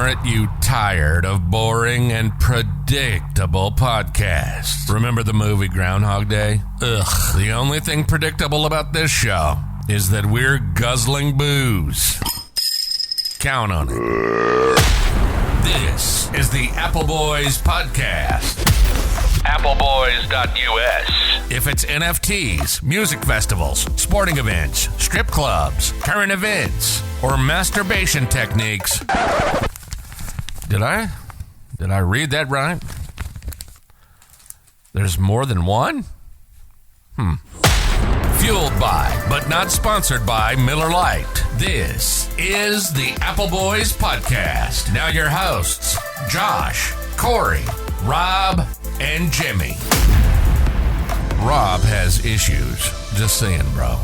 Aren't you tired of boring and predictable podcasts? Remember the movie Groundhog Day? Ugh. The only thing predictable about this show is that we're guzzling booze. Count on it. This is the Appleboys podcast. Appleboys.us. If it's NFTs, music festivals, sporting events, strip clubs, current events, or masturbation techniques. Did I read that right? There's more than one? Fueled by, but not sponsored by, Miller Lite. This is the Appleboys podcast. Now your hosts, Josh, Cory, Rob, and Jimmy. Rob has issues. Just saying, bro.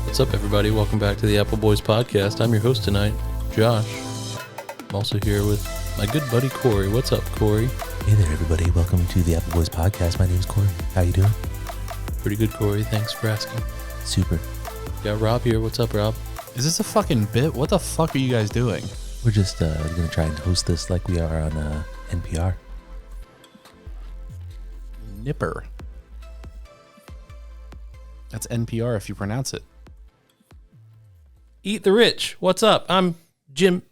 What's up, everybody? Welcome back to the Appleboys podcast. I'm your host tonight, Josh. I'm also here with my good buddy, Cory. What's up, Cory? Hey there, everybody. Welcome to the Appleboys podcast. My name's Cory. How you doing? Pretty good, Cory. Thanks for asking. Super. Got Rob here. What's up, Rob? Is this a fucking bit? What the fuck are you guys doing? We're just going to try and host this like we are on NPR. Nipper. That's NPR if you pronounce it. Eat the Rich. What's up? I'm Jimmy.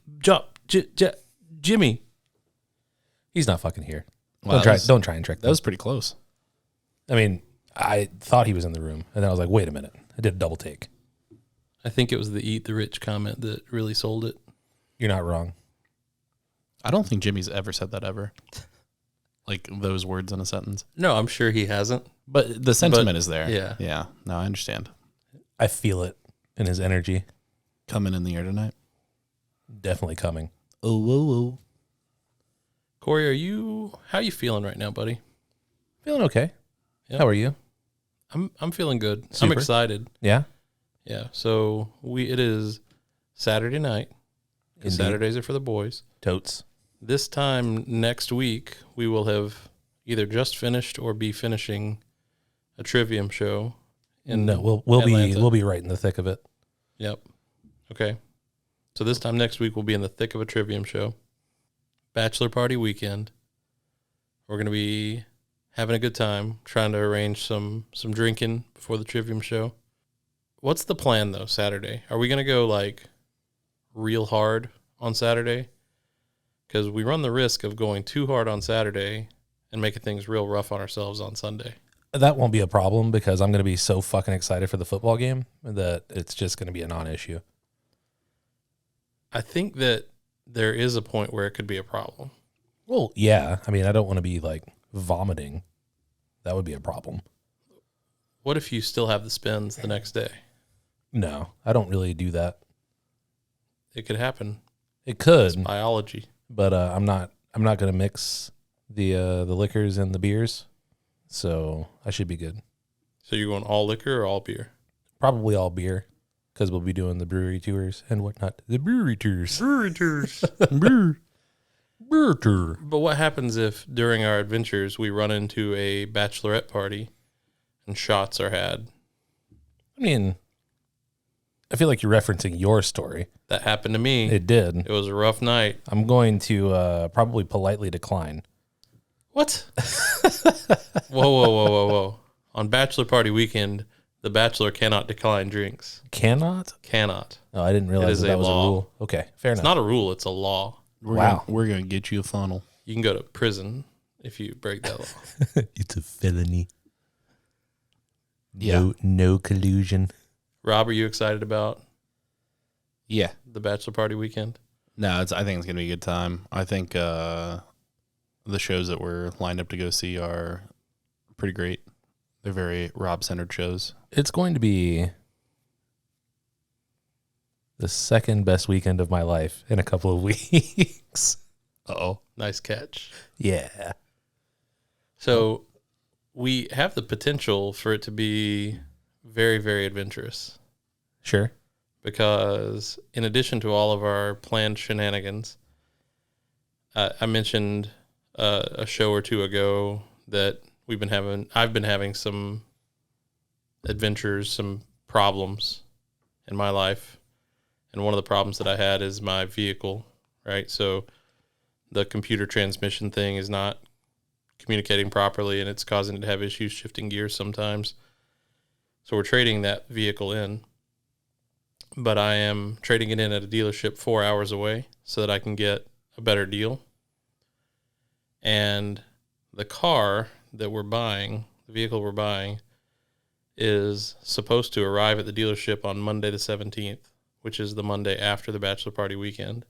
He's not fucking here. Wow, Don't try and trick That was pretty close. I mean, I thought he was in the room, and then I was like, wait a minute. I did a double take. I think it was the Eat the Rich comment that really sold it. You're not wrong. I don't think Jimmy's ever said that ever. Like those words in a sentence. No, I'm sure he hasn't. But the sentiment is there. Yeah. Yeah. No, I understand. I feel it in his energy. Coming in the air tonight. Definitely coming. Oh, whoa, whoa. Cory, how are you feeling right now, buddy? Feeling okay. Yep. How are you? I'm feeling good. Super. I'm excited. Yeah? Yeah. So it is Saturday night. Because Saturdays are for the boys. Totes. This time next week, we will have either just finished or be finishing a Trivium show. We'll be right in the thick of it. Yep. Okay. So this time next week, we'll be in the thick of a Trivium show. Bachelor party weekend. We're going to be having a good time, trying to arrange some drinking before the Trivium show. What's the plan, though, Saturday? Are we going to go, like, real hard on Saturday? Because we run the risk of going too hard on Saturday and making things real rough on ourselves on Sunday. That won't be a problem because I'm going to be so fucking excited for the football game that it's just going to be a non-issue. I think that there is a point where it could be a problem. Well, yeah. I mean, I don't want to be, like, vomiting. That would be a problem. What if you still have the spins the next day? No, I don't really do that. It could happen. It could. It's biology. But I'm not going to mix the liquors and the beers, so I should be good. So you're going all liquor or all beer? Probably all beer, because we'll be doing the brewery tours and whatnot. The brewery tours. Brewery tours. Brewer tour. But what happens if during our adventures we run into a bachelorette party and shots are had? I mean, I feel like you're referencing your story. That happened to me. It did. It was a rough night. I'm going to probably politely decline. What? Whoa. On bachelor party weekend, the bachelor cannot decline drinks. Cannot? Cannot. Oh, I didn't realize that was a rule. Okay, fair enough. It's not a rule, it's a law. We're going to get you a funnel. You can go to prison if you break that law. It's a felony. Yeah. No collusion. Rob, are you excited about the bachelor party weekend? No, I think it's going to be a good time. I think the shows that we're lined up to go see are pretty great. They're very Rob-centered shows. It's going to be the second best weekend of my life in a couple of weeks. Uh-oh. Nice catch. Yeah. So we have the potential for it to be very, very adventurous. Sure. because in addition to all of our planned shenanigans, I mentioned a show or two ago that I've been having some adventures, some problems in my life. And one of the problems that I had is my vehicle, right? So the computer transmission thing is not communicating properly, and it's causing it to have issues shifting gears sometimes. So we're trading that vehicle in, but I am trading it in at a dealership 4 hours away so that I can get a better deal. And the car that we're buying, the vehicle we're buying, is supposed to arrive at the dealership on Monday the 17th, which is the Monday after the bachelor party weekend.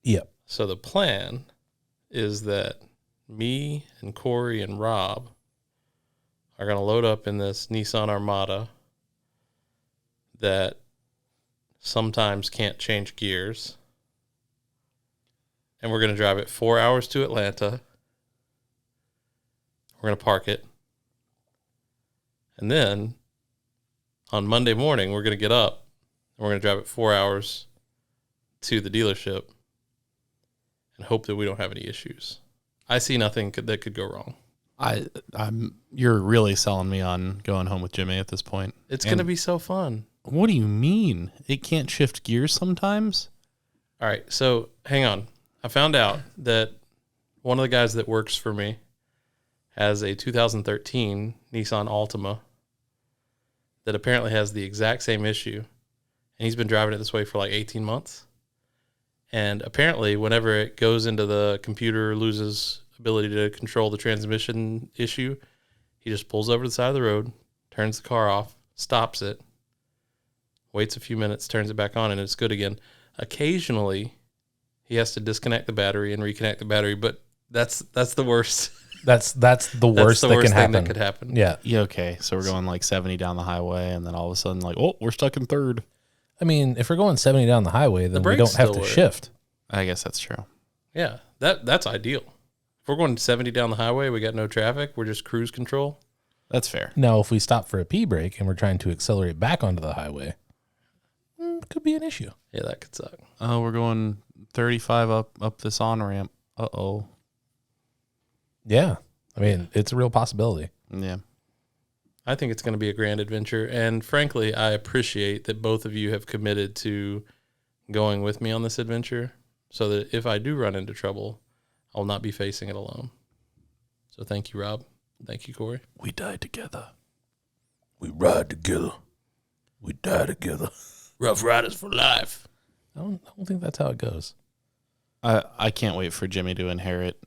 Yep. So the plan is that me and Cory and Rob are going to load up in this Nissan Armada that sometimes can't change gears. And we're going to drive it 4 hours to Atlanta. We're going to park it. And then on Monday morning, we're going to get up and we're going to drive it 4 hours to the dealership and hope that we don't have any issues. I see nothing that could go wrong. You're really selling me on going home with Jimmy at this point. It's going to be so fun. What do you mean? It can't shift gears sometimes? All right, so hang on. I found out that one of the guys that works for me has a 2013 Nissan Altima that apparently has the exact same issue. And he's been driving it this way for like 18 months. And apparently whenever it goes into the computer, loses ability to control the transmission issue, he just pulls over to the side of the road, turns the car off, stops it, waits a few minutes, turns it back on, and it's good again. Occasionally, he has to disconnect the battery and reconnect the battery, but that's the worst. That's the worst that can thing happen. that could happen. Yeah. Yeah, okay. So we're going like 70 down the highway, and then all of a sudden, like, oh, we're stuck in third. I mean, if we're going 70 down the highway, then we brakes don't have still to work. shift. I guess that's true. Yeah, that's ideal. If we're going 70 down the highway, we got no traffic, we're just cruise control. That's fair. Now, if we stop for a pee break and we're trying to accelerate back onto the highway, could be an issue. Yeah, that could suck. Oh, we're going 35 up this on-ramp. Uh-oh. Yeah. I mean, it's a real possibility. Yeah. I think it's going to be a grand adventure. And frankly, I appreciate that both of you have committed to going with me on this adventure so that if I do run into trouble, I'll not be facing it alone. So thank you, Rob. Thank you, Cory. We die together. We ride together. We die together. Rough Riders for life. I don't think that's how it goes. I can't wait for Jimmy to inherit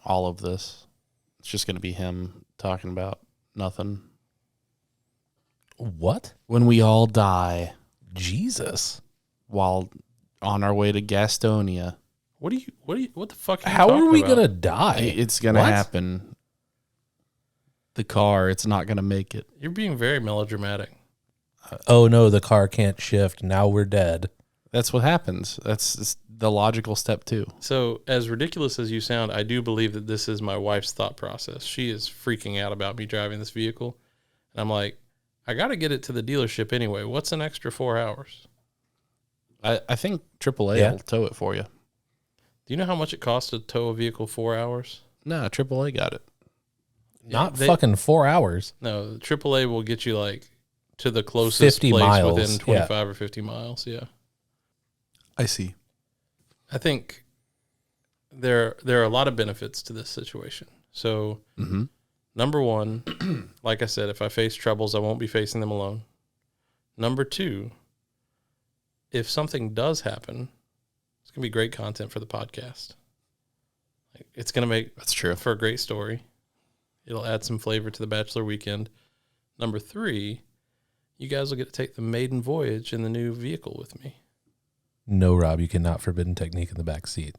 all of this. It's just going to be him talking about nothing. What? When we all die Jesus. while on our way to Gastonia. What the fuck are you How talking are we about? going to die? It's going to What? happen. The car, it's not going to make it. You're being very melodramatic. Oh, no, the car can't shift. Now we're dead. That's what happens. That's the logical step too. So, as ridiculous as you sound, I do believe that this is my wife's thought process. She is freaking out about me driving this vehicle. And I'm like, I got to get it to the dealership anyway. What's an extra 4 hours? I think AAA will tow it for you. Do you know how much it costs to tow a vehicle 4 hours? No, AAA got it. Not fucking 4 hours. No, AAA will get you like to the closest 50 place miles, within 25 or 50 miles. Yeah. I see. I think there are a lot of benefits to this situation. So, number one, like I said, if I face troubles, I won't be facing them alone. Number two, if something does happen, it's going to be great content for the podcast. It's going to make That's true. for a great story. It'll add some flavor to the bachelor weekend. Number three, you guys will get to take the maiden voyage in the new vehicle with me. No, Rob, you cannot forbidden technique in the back seat.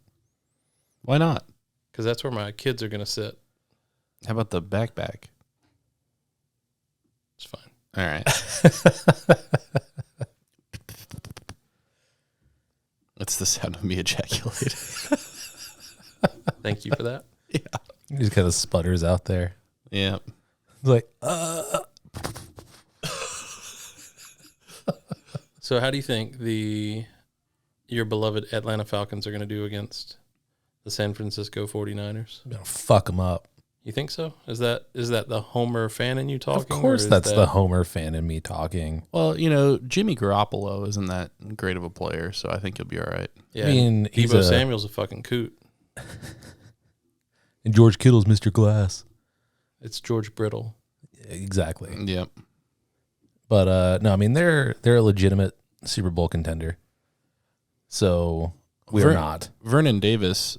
Why not? Because that's where my kids are going to sit. How about the backpack? It's fine. All right. That's the sound of me ejaculating. Thank you for that. He just kind of sputters out there. Yeah. Like, So how do you think your beloved Atlanta Falcons are going to do against the San Francisco 49ers? I'm going to fuck him up. You think so? Is that the Homer fan in you talking? Of course, that's the Homer fan in me talking. Well, Jimmy Garoppolo isn't that great of a player, so I think he'll be all right. Yeah, I mean, Deebo Samuel's a fucking coot. And George Kittle's Mr. Glass. It's George Brittle. Exactly. Yep. But no, I mean they're a legitimate Super Bowl contender. So we're not. Vernon Davis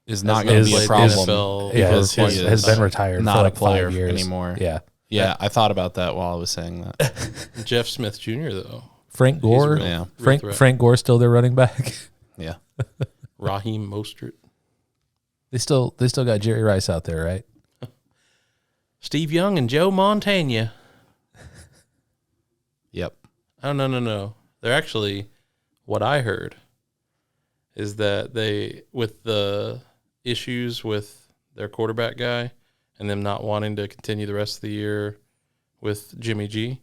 is not going to be a problem. Has been retired not for like a player 5 years anymore. Yeah. I thought about that while I was saying that. Jeff Smith Jr. though. Frank Gore. Frank Gore still their running back. Yeah. Raheem Mostert. They still got Jerry Rice out there, right? Steve Young and Joe Montana. Yep. Oh, no. They're actually, what I heard is that they, with the issues with their quarterback guy and them not wanting to continue the rest of the year with Jimmy G,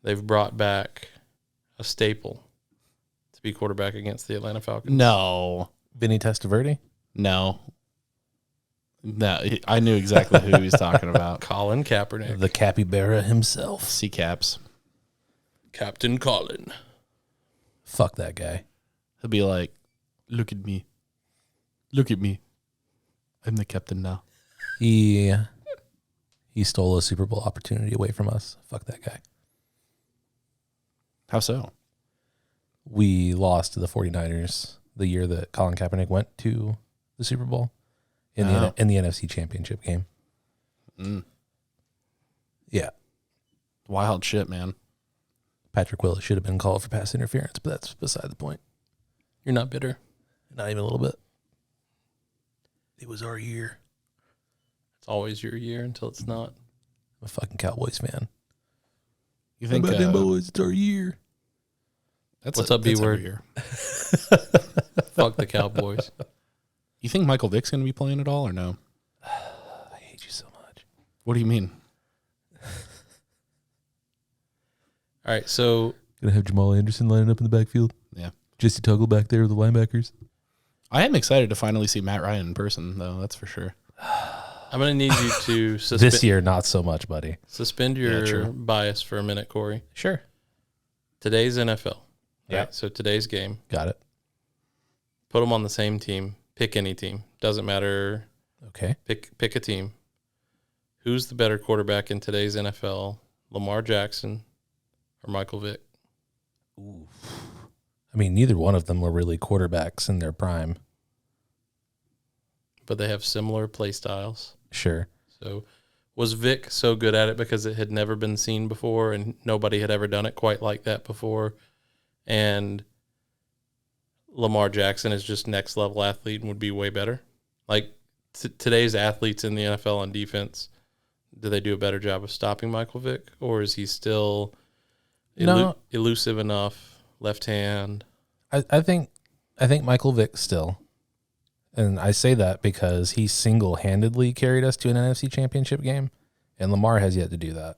they've brought back a staple to be quarterback against the Atlanta Falcons. No. Vinny Testaverde? No, I knew exactly who he was talking about. Colin Kaepernick. The capybara himself. C-Caps. Captain Colin. Fuck that guy. He'll be like, look at me. Look at me. I'm the captain now. He stole a Super Bowl opportunity away from us. Fuck that guy. How so? We lost to the 49ers the year that Colin Kaepernick went to the Super Bowl in the NFC Championship game. Yeah. Wild shit, man. Patrick Willis should have been called for pass interference, but that's beside the point. You're not bitter? Not even a little bit. It was our year. It's always your year until it's not. I'm a fucking Cowboys fan. You think them boys? It's our year. What's up, B-word? Fuck the Cowboys. You think Michael Vick's going to be playing at all or no? I hate you so much. What do you mean? All right, so Gonna have Jamal Anderson lining up in the backfield. Yeah. Jesse Tuggle back there with the linebackers. I am excited to finally see Matt Ryan in person, though. That's for sure. I'm going to need you to This year, not so much, buddy. Suspend your bias for a minute, Corey. Sure. Today's NFL. Yeah. Right, so today's game. Got it. Put them on the same team. Pick any team. Doesn't matter. Okay. Pick a team. Who's the better quarterback in today's NFL? Lamar Jackson or Michael Vick? Ooh. I mean, neither one of them were really quarterbacks in their prime. But they have similar play styles. Sure. So was Vick so good at it because it had never been seen before and nobody had ever done it quite like that before? And Lamar Jackson is just next level athlete and would be way better? Like today's athletes in the NFL on defense, do they do a better job of stopping Michael Vick? Or is he still elusive enough, left hand? I think Michael Vick still. And I say that because he single-handedly carried us to an NFC Championship game, and Lamar has yet to do that.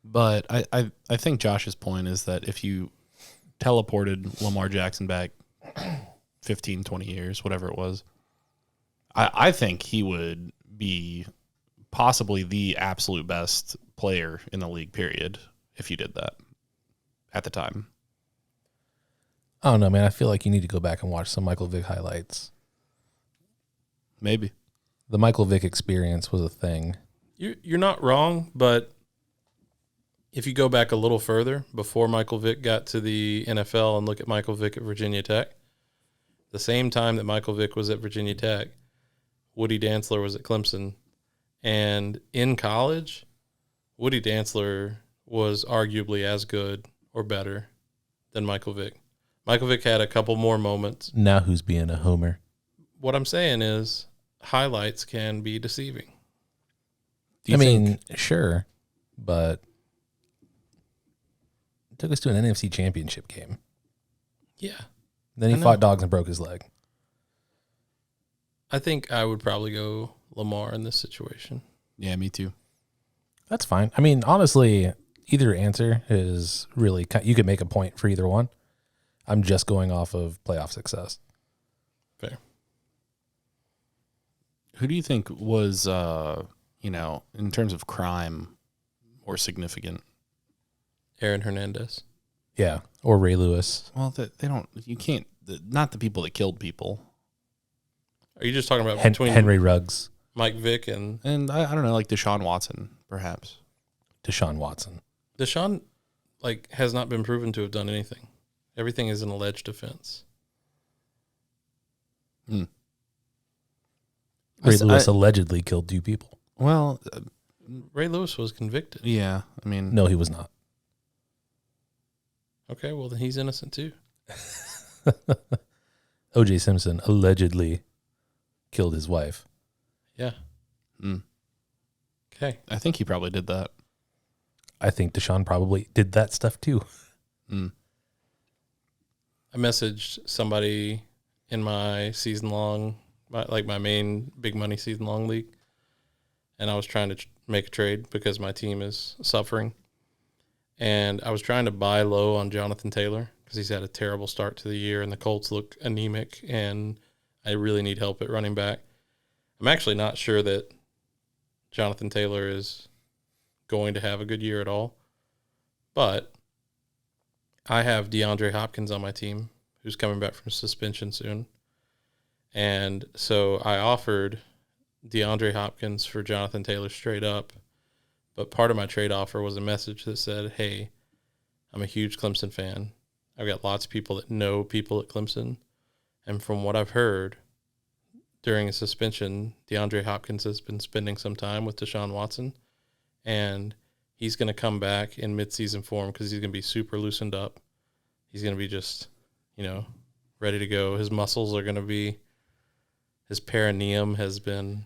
But I think Josh's point is that if you teleported Lamar Jackson back 15, 20 years, whatever it was, I think he would be possibly the absolute best player in the league, period, if you did that at the time. I don't know, man. I feel like you need to go back and watch some Michael Vick highlights. Maybe. The Michael Vick experience was a thing. You're not wrong, but if you go back a little further, before Michael Vick got to the NFL and look at Michael Vick at Virginia Tech, the same time that Michael Vick was at Virginia Tech, Woody Dantzler was at Clemson. And in college, Woody Dantzler was arguably as good or better than Michael Vick. Michael Vick had a couple more moments. Now who's being a homer? What I'm saying is highlights can be deceiving. Sure, but it took us to an NFC Championship game. Yeah. Then he fought dogs and broke his leg. I think I would probably go Lamar in this situation. Yeah, me too. That's fine. I mean, honestly, either answer is really, you could make a point for either one. I'm just going off of playoff success. Fair. Who do you think was, in terms of crime, more significant? Aaron Hernandez. Yeah, or Ray Lewis. Well, they don't. You can't. Not the people that killed people. Are you just talking about between Henry Ruggs, Mike Vick and I don't know, like Deshaun Watson, perhaps. Deshaun Watson? Deshaun? Has not been proven to have done anything. Everything is an alleged offense. Ray Lewis allegedly killed 2 people. Well, Ray Lewis was convicted. yeah. I mean, No, he was not. Okay, well then he's innocent too. O.J. Simpson allegedly killed his wife. Yeah. Okay. I think he probably did that. I think Deshaun probably did that stuff too. I messaged somebody in my season-long, my main big money season-long league, and I was trying to make a trade because my team is suffering. And I was trying to buy low on Jonathan Taylor because he's had a terrible start to the year, and the Colts look anemic, and I really need help at running back. I'm actually not sure that Jonathan Taylor is going to have a good year at all, but I have DeAndre Hopkins on my team, who's coming back from suspension soon. And so I offered DeAndre Hopkins for Jonathan Taylor straight up. But part of my trade offer was a message that said, hey, I'm a huge Clemson fan. I've got lots of people that know people at Clemson. And from what I've heard, during a suspension, DeAndre Hopkins has been spending some time with Deshaun Watson. And he's going to come back in midseason form because he's going to be super loosened up. He's going to be just, ready to go. His muscles are going to be, his perineum has been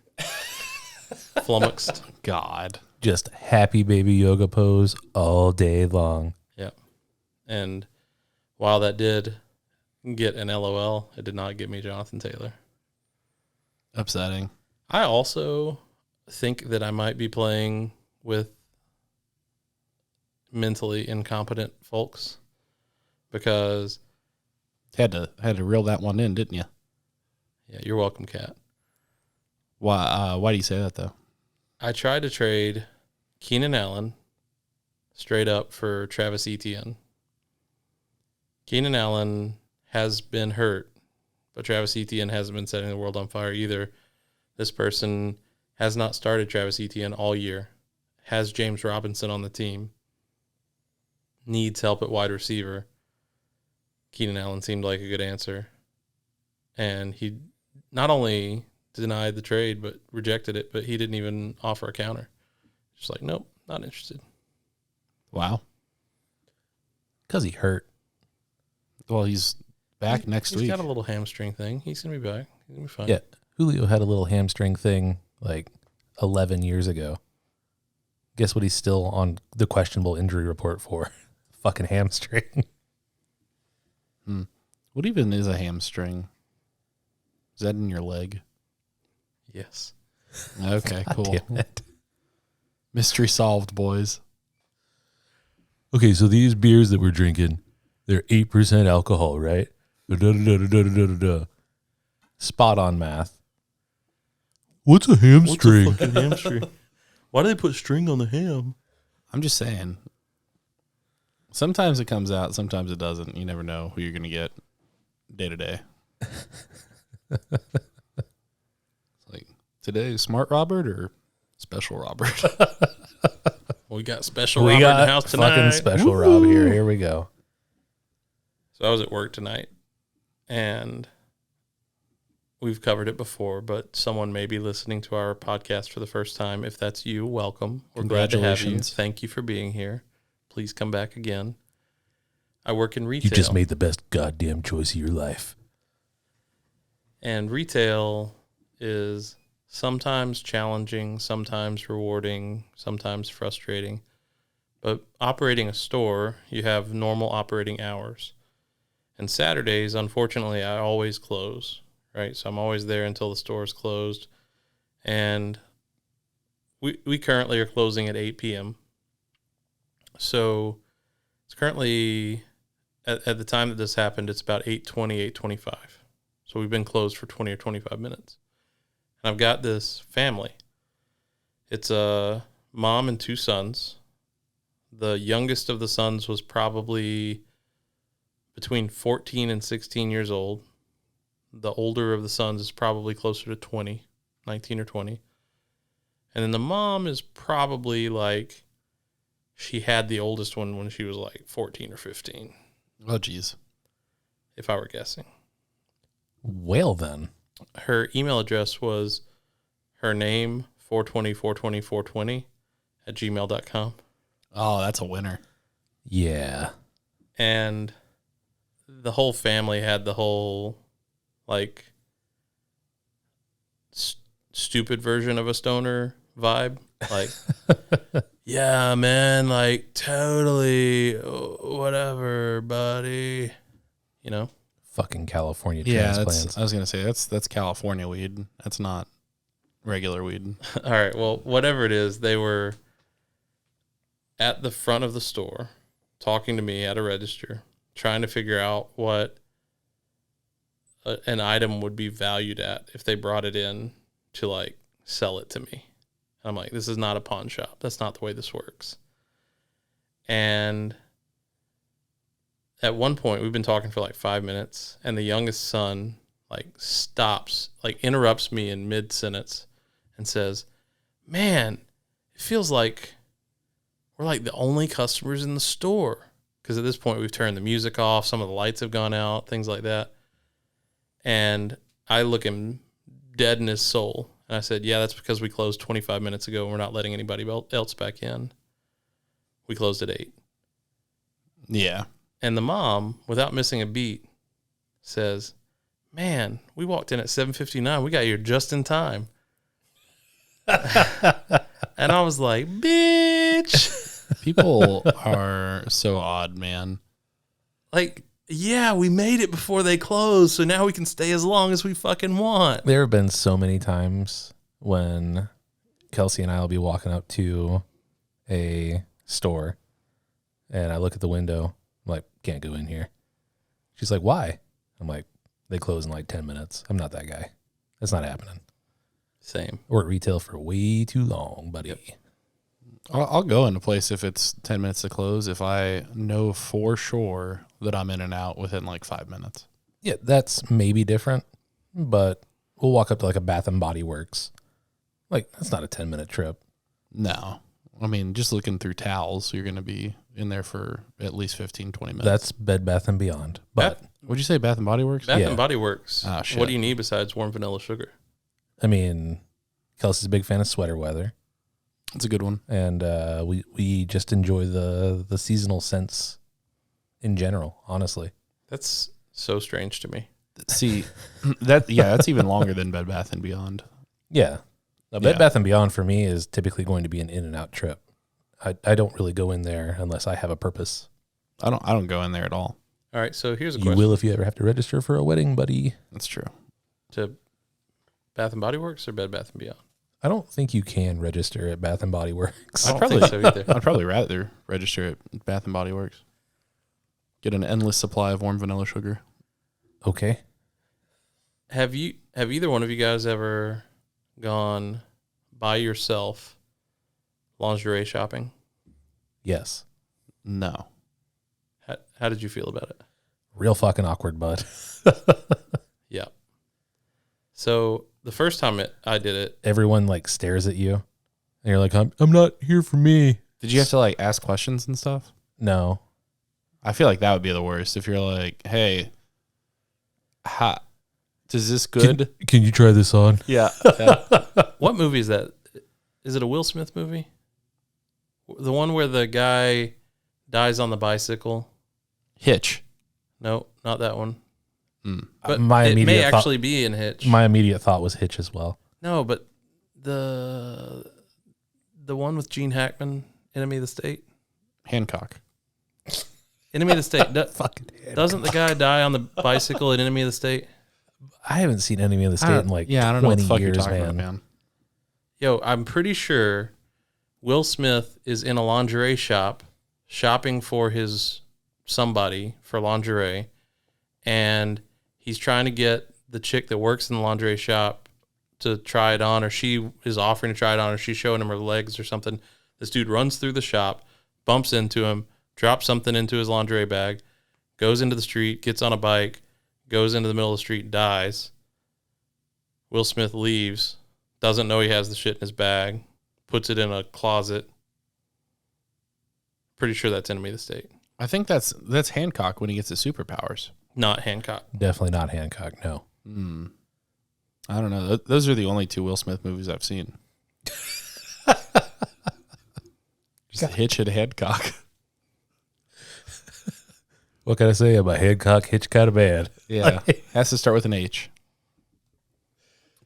flummoxed. God. Just happy baby yoga pose all day long. Yeah. And while that did get an LOL, it did not get me Jonathan Taylor. Upsetting. I also think that I might be playing with mentally incompetent folks because Had to reel that one in, didn't you? yeah, you're welcome, Kat. Why do you say that though? I tried to trade Keenan Allen straight up for Travis Etienne. Keenan Allen has been hurt, but Travis Etienne hasn't been setting the world on fire either. This person has not started Travis Etienne all year, has James Robinson on the team, needs help at wide receiver. Keenan Allen seemed like a good answer. And he not only denied the trade, but rejected it, but he didn't even offer a counter. Just like, nope, not interested. Wow. Because he hurt. Well, he's back next week. He's got a little hamstring thing. He's going to be back. He's going to be fine. Yeah. Julio had a little hamstring thing like 11 years ago. Guess what he's still on the questionable injury report for? Fucking hamstring. What even is a hamstring? Is that in your leg? Yes. Okay, God cool. damn it. Mystery solved, boys. Okay, so these beers that we're drinking, they're 8% alcohol, right? Da-da-da-da-da-da-da-da. Spot on math. What's a hamstring? What's a fucking hamstring? Why do they put string on the ham? I'm just saying. Sometimes it comes out, sometimes it doesn't. You never know who you're going to get day to day. It's like, today, Smart Robert or Special Robert? We got special Robert in the house tonight. Fucking special Rob here. Here we go. So I was at work tonight, and we've covered it before, but someone may be listening to our podcast for the first time. If that's you, welcome. We're glad to have you. Congratulations. Thank you for being here. Please come back again. I work in retail. You just made the best goddamn choice of your life. And retail is sometimes challenging, sometimes rewarding, sometimes frustrating. But operating a store, you have normal operating hours. And Saturdays, unfortunately, I always close, right? So I'm always there until the store is closed. And we currently are closing at 8 p.m. So it's currently, at the time that this happened, it's about 8:20, 8:25. So we've been closed for 20 or 25 minutes. And I've got this family. It's a mom and 2 sons. The youngest of the sons was probably between 14 and 16 years old. The older of the sons is probably closer to 20, 19 or 20. And then the mom is probably like, she had the oldest one when she was like 14 or 15. Oh, geez. If I were guessing. Well, then. Her email address was her name, 420 at gmail.com. Oh, that's a winner. Yeah. And the whole family had the whole, like, stupid version of a stoner vibe. Like, yeah, man, like, totally, whatever, buddy. You know? Fucking California Yeah, transplants. I was going to say, that's California weed. That's not regular weed. All right, well, whatever it is, they were at the front of the store talking to me at a register, trying to figure out what an item would be valued at if they brought it in to, like, sell it to me. I'm like, this is not a pawn shop. That's not the way this works. And at one point, we've been talking for like 5 minutes, and the youngest son, like, stops, like, interrupts me in mid-sentence and says, man, it feels like we're like the only customers in the store. Because at this point, we've turned the music off. Some of the lights have gone out, things like that. And I look him dead in his soul. And I said, yeah, that's because we closed 25 minutes ago and we're not letting anybody else back in. We closed at 8. Yeah. And the mom, without missing a beat, says, man, we walked in at 7:59. We got here just in time. And I was like, bitch. People are so odd, man. Like, yeah, we made it before they closed, so now we can stay as long as we fucking want. There have been so many times when Kelsey and I will be walking up to a store and I look at the window. I'm like, can't go in here. She's like, why? I'm like, they close in like 10 minutes. I'm not that guy. That's not happening. Same. We're at retail for way too long, buddy. Yep. I'll go in a place if it's 10 minutes to close if I know for sure that I'm in and out within like 5 minutes. Yeah, that's maybe different, but we'll walk up to like a Bath and Body Works. Like, that's not a 10-minute trip. No. I mean, just looking through towels, you're going to be in there for at least 15, 20 minutes. That's Bed Bath and Beyond. But What'd you say, Bath and Body Works? Bath Yeah. and Body Works. Oh, shit. What do you need besides warm vanilla sugar? I mean, Kelsey's a big fan of sweater weather. That's a good one. And we just enjoy the seasonal scents in general, honestly. That's so strange to me. See, that's even longer than Bed Bath and Beyond. Yeah. Now, Bed Yeah. Bath & Beyond for me is typically going to be an in and out trip. I don't really go in there unless I have a purpose. I don't go in there at all. All right, so here's a You question. will if you ever have to register for a wedding, buddy. That's true. To Bath and Body Works or Bed Bath and Beyond? I don't think you can register at Bath and Body Works. I don't probably- think so either. I'd probably rather register at Bath and Body Works. Get an endless supply of warm vanilla sugar. Okay. Have either one of you guys ever gone by yourself lingerie shopping? Yes. No. How did you feel about it? Real fucking awkward, bud. Yeah. So the first time I did it, Everyone like stares at you. And you're like, I'm not here for me. Did you have to like ask questions and stuff? No. I feel like that would be the worst if you're like, hey, is this good? Can you try this on? Yeah. what movie is that? Is it a Will Smith movie? The one where the guy dies on the bicycle? Hitch. No, not that one. But My it may immediate thought- actually be in Hitch. My immediate thought was Hitch as well. No, but the one with Gene Hackman, Enemy of the State. Hancock. Enemy of the State. Fucking Doesn't the guy die on the bicycle in Enemy of the State? I haven't seen Enemy of the State in like I don't know what 20 the fuck years, you're talking man. about, man. Yo, I'm pretty sure Will Smith is in a lingerie shop shopping for somebody for lingerie, and he's trying to get the chick that works in the lingerie shop to try it on, or she is offering to try it on, or she's showing him her legs or something. This dude runs through the shop, bumps into him, drops something into his lingerie bag, goes into the street, gets on a bike, goes into the middle of the street, dies. Will Smith leaves, doesn't know he has the shit in his bag, puts it in a closet. Pretty sure that's Enemy of the State. I think that's Hancock when he gets his superpowers. Not Hancock. Definitely not Hancock. No. I don't know. Those are the only 2 Will Smith movies I've seen. Just Hitch and Hancock. What can I say about Hancock? Hitch kind of bad. Yeah, has to start with an H.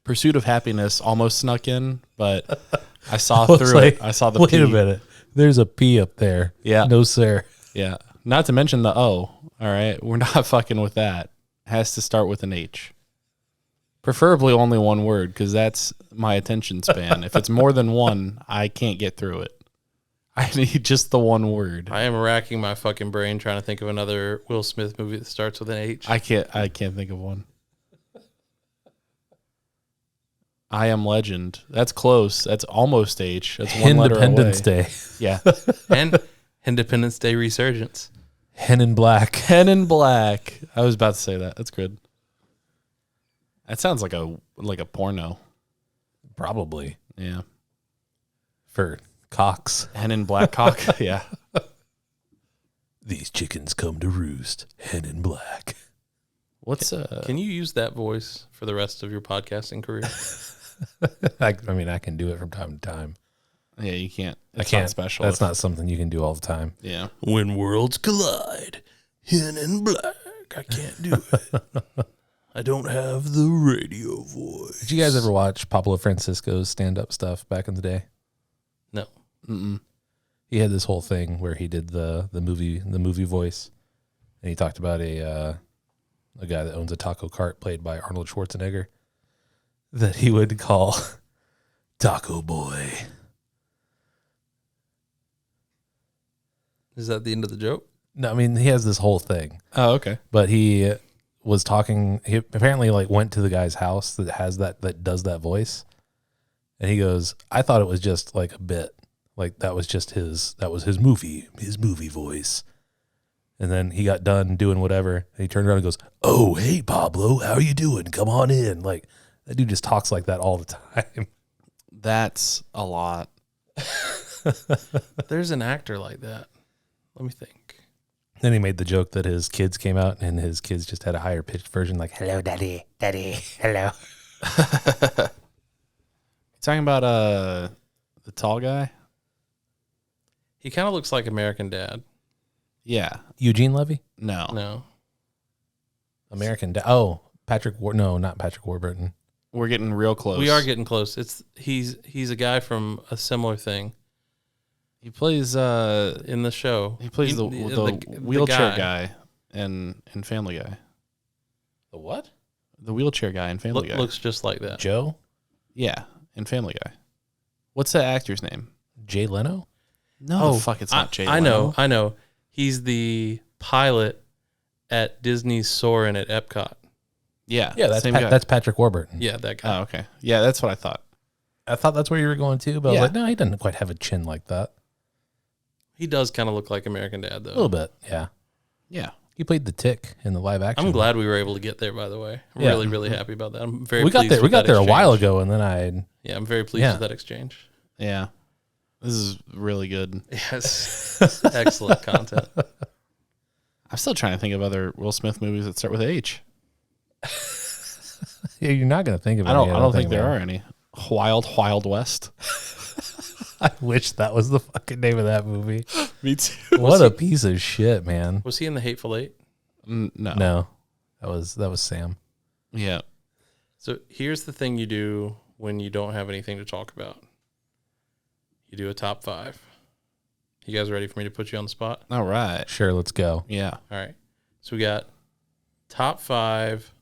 Pursuit of Happiness almost snuck in, but I saw through it. I saw the wait P. a minute. There's a P up there. Yeah. No, sir. Yeah. Not to mention the O. All right. We're not fucking with that. Has to start with an H. Preferably only one word, because that's my attention span. If it's more than one, I can't get through it. I need just the one word. I am racking my fucking brain trying to think of another Will Smith movie that starts with an H. I can't think of one. I Am Legend. That's close. That's almost H. That's one letter away. Independence Day. Yeah. And Independence Day Resurgence. Hen in Black. Hen in Black. I was about to say that. That's good. That sounds like a porno. Probably. Yeah. For cocks. Hen in Black cock. Yeah. These chickens come to roost. Hen in Black. What's Can you use that voice for the rest of your podcasting career? I mean, I can do it from time to time. Yeah, you can't. I can't. Not special. That's not something you can do all the time. Yeah. When worlds collide, Hen in Black. I can't do it. I don't have the radio voice. Did you guys ever watch Pablo Francisco's stand-up stuff back in the day? No. Mm-mm. He had this whole thing where he did the movie voice, and he talked about a guy that owns a taco cart played by Arnold Schwarzenegger that he would call Taco Boy. Is that the end of the joke? No, I mean, he has this whole thing, Oh, okay. but he was talking. He apparently went to the guy's house that has that does that voice, and he goes, "I thought it was just like a bit, like that was his movie voice." And then he got done doing whatever, and he turned around and goes, "Oh, hey Pablo, how are you doing? Come on in." Like that dude just talks like that all the time. That's a lot. There's an actor like that. Let me think. Then he made the joke that his kids came out, and his kids just had a higher pitched version, like "Hello, daddy, hello." Talking about the tall guy? He kind of looks like American Dad. Yeah. Eugene Levy, No. No. American Dad. Oh, no, not Patrick Warburton. We're getting real close. We are getting close. He's a guy from a similar thing He plays in the show. he plays the wheelchair guy in Family Guy. The what? The wheelchair guy in Family Guy. Looks just like that. Joe? Yeah, in Family Guy. What's that actor's name? Jay Leno? No, fuck, it's not Jay I Leno. know. He's the pilot at Disney's Soarin' at Epcot. Yeah, Yeah, that's same guy. that's Patrick Warburton. Yeah, that guy. Oh, okay. Yeah, that's what I thought. I thought that's where you were going to, but I Yeah. was like, no, he doesn't quite have a chin like that. He does kind of look like American Dad, though. A little bit, yeah. Yeah. He played the Tick in the live action. I'm glad we were able to get there, by the way. I'm Yeah. really, really happy about that. I'm very we got pleased there. We with got that there a while exchange. ago, and then Yeah, I'm very pleased Yeah. with that exchange. Yeah. This is really good. Yes. Excellent content. I'm still trying to think of other Will Smith movies that start with H. yeah, you're not going to think of it. I don't think there are any. Wild West. I wish that was the fucking name of that movie. Me too. What a piece of shit, man. Was he in The Hateful Eight? No. No, that was Sam. Yeah. So here's the thing you do when you don't have anything to talk about. You do a top 5. You guys ready for me to put you on the spot? All right. Sure, let's go. Yeah. All right. So we got top 5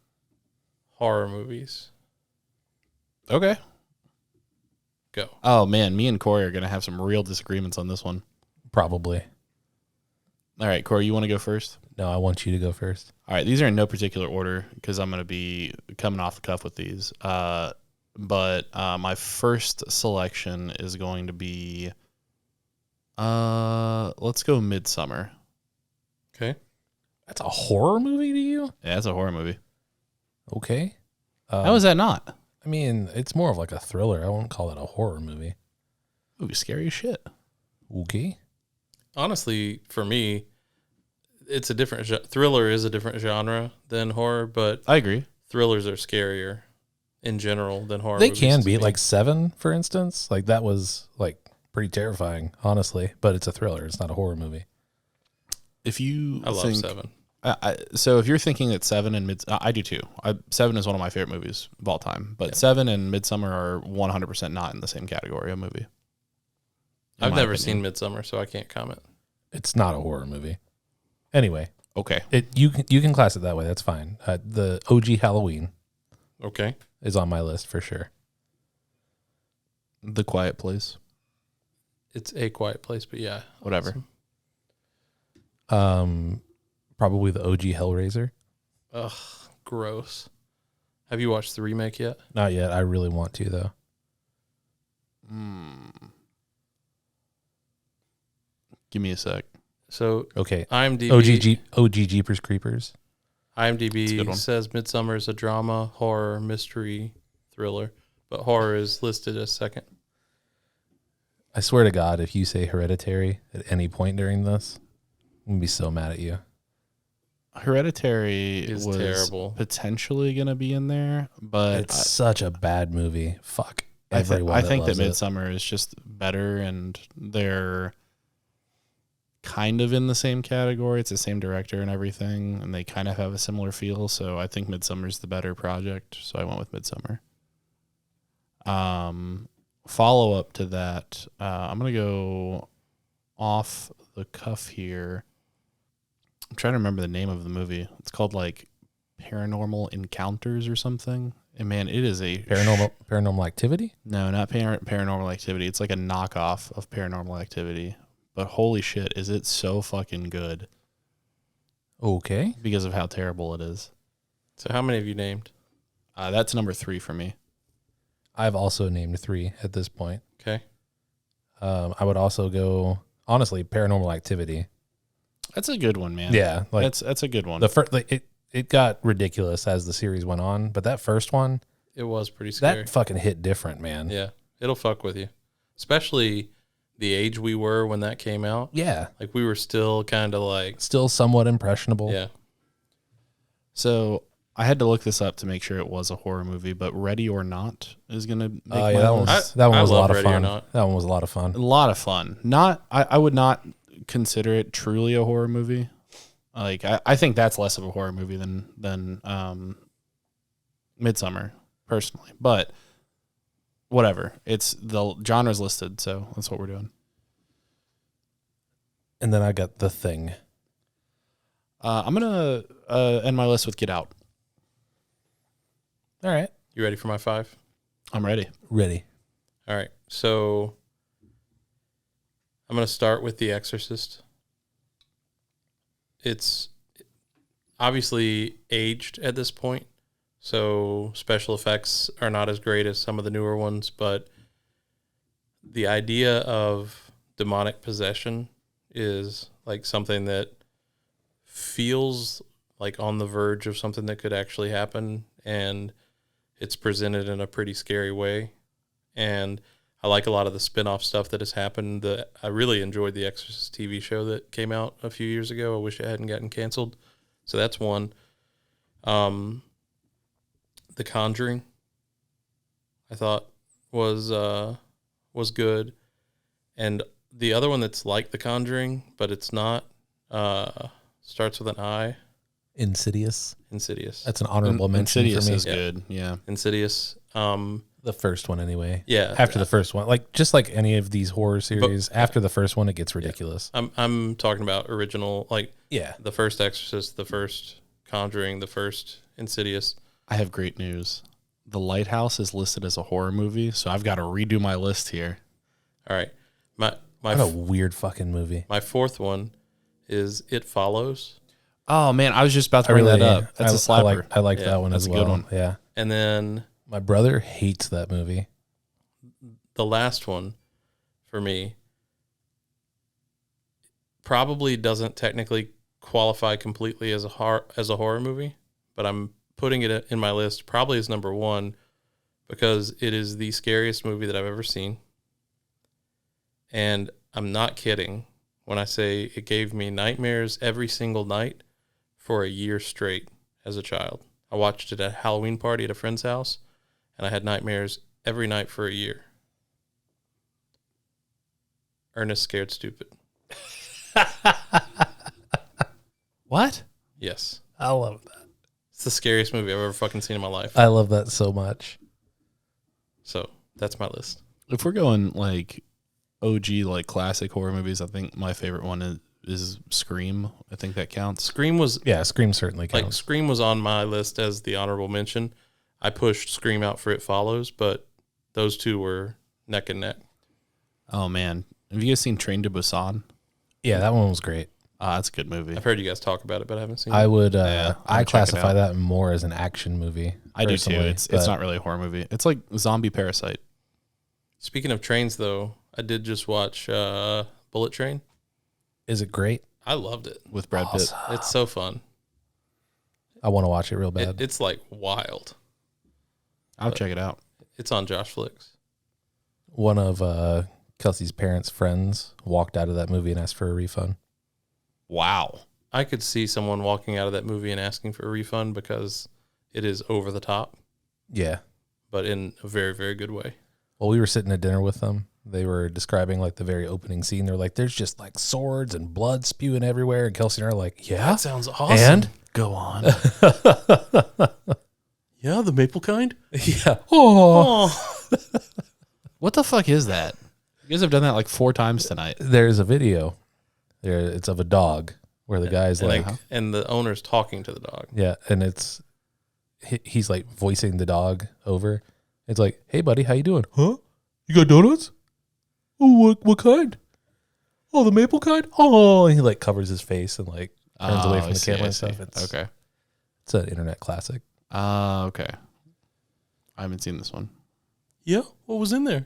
horror movies. Okay. Go. Oh, man. Me and Cory are going to have some real disagreements on this one. Probably. All right, Cory, you want to go first? No, I want you to go first. All right. These are in no particular order because I'm going to be coming off the cuff with these. but my first selection is going to be let's go Midsummer. Okay. That's a horror movie to you? Yeah, it's a horror movie. Okay. How is that not? I mean, it's more of like a thriller. I wouldn't call it a horror movie. Ooh, scary as shit. Okay. Honestly, for me, it's a different thriller is a different genre than horror, but I agree. thrillers are scarier in general than horror. They movies can to be me. like Seven, for instance. Like that was like pretty terrifying, honestly. But it's a thriller. It's not a horror movie. If you I love think, Seven. So if you're thinking that Seven and I do too. Seven is one of my favorite movies of all time. But Seven and Midsummer are 100% not in the same category of movie. I've never seen Midsummer, so I can't comment. It's not a horror movie. Anyway, Okay. you can class it that way. That's fine. The OG Halloween Okay. is on my list for sure. The Quiet Place. It's A Quiet Place, but yeah. Whatever. Probably the OG Hellraiser. Ugh, gross. Have you watched the remake yet? Not yet. I really want to though. Give me a sec. So Okay. IMDb, OG Jeepers Creepers. That's a good IMDb one. says Midsummer is a drama, horror, mystery, thriller, but horror is listed as second. I swear to God, if you say Hereditary at any point during this, I'm gonna be so mad at you. Hereditary Is was terrible. potentially going to be in there, but It's such a bad movie. Fuck I everyone. think that loves it. Midsummer is just better, and they're kind of in the same category. It's the same director and everything, and they kind of have a similar feel. So I think Midsummer's the better project. So I went with Midsummer. Follow up to that, I'm gonna go off the cuff here. I'm trying to remember the name of the movie. It's called like Paranormal Encounters or something. And man, it is a Paranormal Activity. no, not Paranormal Activity. It's like a knockoff of Paranormal Activity. But holy shit, is it so fucking good Okay. because of how terrible it is. So how many have you named? That's number 3 for me. I've also named 3 at this point. Okay. I would also go honestly Paranormal Activity. That's a good one, man. Yeah, like that's a good one. the first. Like, it got ridiculous as the series went on, but that first one, It was pretty scary. that fucking hit different, man. Yeah. It'll fuck with you. Especially the age we were when that came out. Yeah. Like we were still kind of like, Still somewhat impressionable. yeah. So I had to look this up to make sure it was a horror movie, but Ready or Not is going to make Oh my yeah, that list. one I was a love lot of Ready or fun. Not. That one was a lot of fun. A lot of fun. I would not consider it truly a horror movie. Like I think that's less of a horror movie than Midsummer, personally. But whatever. It's the genre's listed, so that's what we're doing. And then I got The Thing. I'm gonna end my list with Get Out. All right. You ready for my 5? I'm ready. Ready. All right. So I'm going to start with The Exorcist. It's obviously aged at this point, so special effects are not as great as some of the newer ones, but the idea of demonic possession is like something that feels like on the verge of something that could actually happen, and it's presented in a pretty scary way. And I like a lot of the spin-off stuff that has happened. I really enjoyed the Exorcist TV show that came out a few years ago. I wish it hadn't gotten canceled. So that's one. The Conjuring, I thought was good. And the other one that's like The Conjuring, but it's not, starts with an I. Insidious. Insidious. That's an honorable mention Insidious for me. is good. Yeah. Insidious. The first one, anyway. Yeah. After the first one, like just like any of these horror series, after the first one, it gets ridiculous. I'm talking about original, like Yeah. the first Exorcist, the first Conjuring, the first Insidious. I have great news. The Lighthouse is listed as a horror movie, so I've got to redo my list here. All right. My What a weird fucking movie. my fourth one is It Follows. Oh man, I was just about to bring that up. That's a slapper. I like Yeah, that one that's as a well. good one. Yeah. And then My brother hates that movie. The last one, for me, probably doesn't technically qualify completely as a horror movie, but I'm putting it in my list probably as number one because it is the scariest movie that I've ever seen. And I'm not kidding when I say it gave me nightmares every single night for a year straight as a child. I watched it at a Halloween party at a friend's house, and I had nightmares every night for a year. Ernest Scared Stupid. What? Yes. I love that. It's the scariest movie I've ever fucking seen in my life. I love that so much. So that's my list. If we're going like OG, like classic horror movies, I think my favorite one is Scream. I think that counts. Scream certainly counts. like Scream was on my list as the honorable mention. I pushed Scream out for It Follows, but those two were neck and neck. Oh man, have you guys seen Train to Busan? Yeah, that one was great. That's a good movie. I've heard you guys talk about it, but I haven't seen it. I would. Yeah, I check it classify out. that more as an action movie. I do too. personally, It's but not really a horror movie. It's like Zombie Parasite. Speaking of trains, though, I did just watch Bullet Train. Is it great? I loved it. With Brad Pitt. It's so fun. I want to watch it real bad. It's like wild. I'll check it out. It's on Josh Flicks. One of Kelsey's parents' friends walked out of that movie and asked for a refund. Wow. I could see someone walking out of that movie and asking for a refund because it is over the top, Yeah. but in a very, very good way. Well, we were sitting at dinner with them. They were describing like the very opening scene. They're like, "There's just like swords and blood spewing everywhere." And Kelsey and I are like, "Yeah, That sounds awesome. and Go on. Yeah, the maple kind. yeah, oh." What the fuck is that? You guys have done that like 4 times tonight. There's a video. There, it's of a dog where the guy's And, like, and the owner's talking to the dog. yeah, and he's like voicing the dog over. It's like, "Hey, buddy, how you doing? Huh? You got donuts? Oh, what kind? Oh, the maple kind? Oh," and he like covers his face and like turns away from the camera and stuff. Okay. It's an internet classic. Okay. I haven't seen this one. Yeah, what was in there?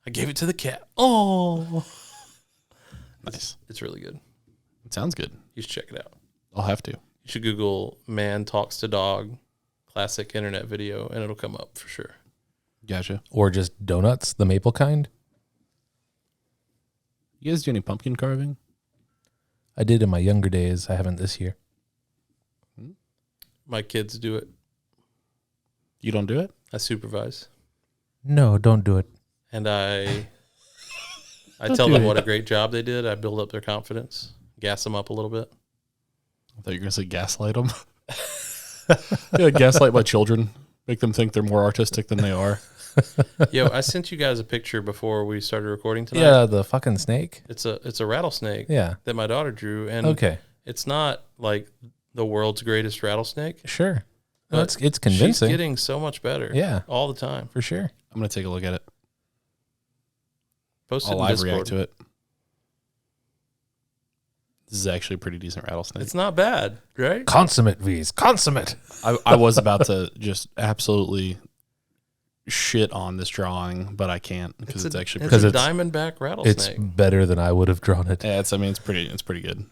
I gave it to the cat. Oh, Nice. it's really good. It sounds good. You should check it out. I'll have to. You should Google "man talks to dog" classic internet video, and it'll come up for sure. Gotcha. Or just donuts, the maple kind. You guys do any pumpkin carving? I did in my younger days. I haven't this year. My kids do it. You don't do it? I supervise, No, don't do it. and I Don't tell do them it. what a great job they did. I build up their confidence, gas them up a little bit. I thought you were going to say gaslight them. Yeah, gaslight my children. Make them think they're more artistic than they are. Yo, I sent you guys a picture before we started recording tonight. Yeah, the fucking snake. It's a rattlesnake Yeah. that my daughter drew, and Okay. it's not like the world's greatest rattlesnake. Sure. No, But it's convincing. She's getting so much better. Yeah. all the time. For sure. I'm going to take a look at it. Post it I'll in live Discord. react to it. This is actually a pretty decent rattlesnake. It's not bad, right? Consummate, V's. Consummate. I was about to just absolutely shit on this drawing, but I can't because it's actually it's pretty a Because diamondback It's rattlesnake. better than I would have drawn it. Yeah, it's pretty good.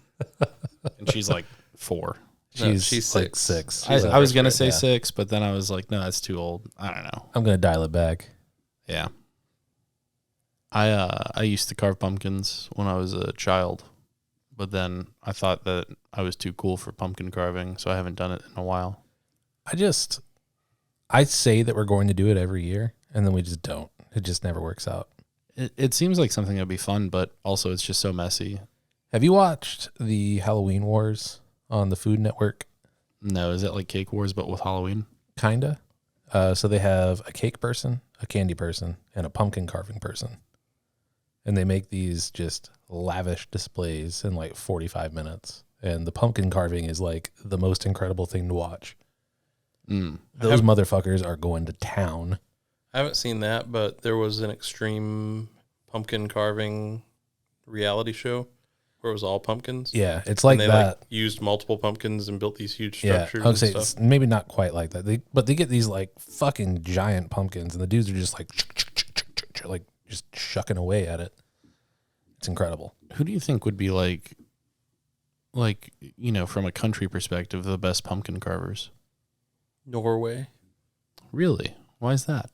And she's like 4. No, She's she's like 6. 6. She's I was first gonna grade, say yeah. 6, but then I was like, no, that's too old. I don't know. I'm going to dial it back. Yeah. I used to carve pumpkins when I was a child, but then I thought that I was too cool for pumpkin carving, so I haven't done it in a while. I say that we're going to do it every year, and then we just don't. It just never works out. It seems like something that'd be fun, but also it's just so messy. Have you watched the Halloween Wars on the Food Network? No, is it like Cake Wars but with Halloween? Kinda. So they have a cake person, a candy person, and a pumpkin carving person. And they make these just lavish displays in like 45 minutes. And the pumpkin carving is like the most incredible thing to watch. Those motherfuckers are going to town. I haven't seen that, but there was an extreme pumpkin carving reality show where it was all pumpkins. Yeah, it's like and they that. Like used multiple pumpkins and built these huge Yeah, structures. I would say and it's stuff. maybe not quite like that. But they get these like fucking giant pumpkins, and the dudes are just like just shucking away at it. It's incredible. Who do you think would be like from a country perspective, the best pumpkin carvers? Norway, Really? Why is that?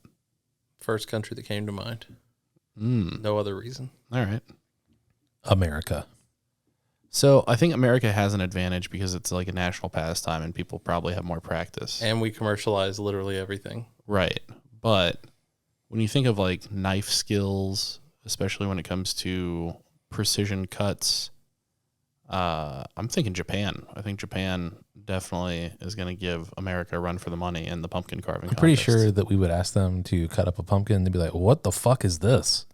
first country that came to mind. Mm. No other reason. All right. America. So I think America has an advantage because it's like a national pastime and people probably have more practice. And we commercialize literally everything. Right. But when you think of like knife skills, especially when it comes to precision cuts, I'm thinking Japan. I think Japan definitely is going to give America a run for the money in the pumpkin carving I'm pretty contest. sure that we would ask them to cut up a pumpkin. They'd be like, "What the fuck is this?"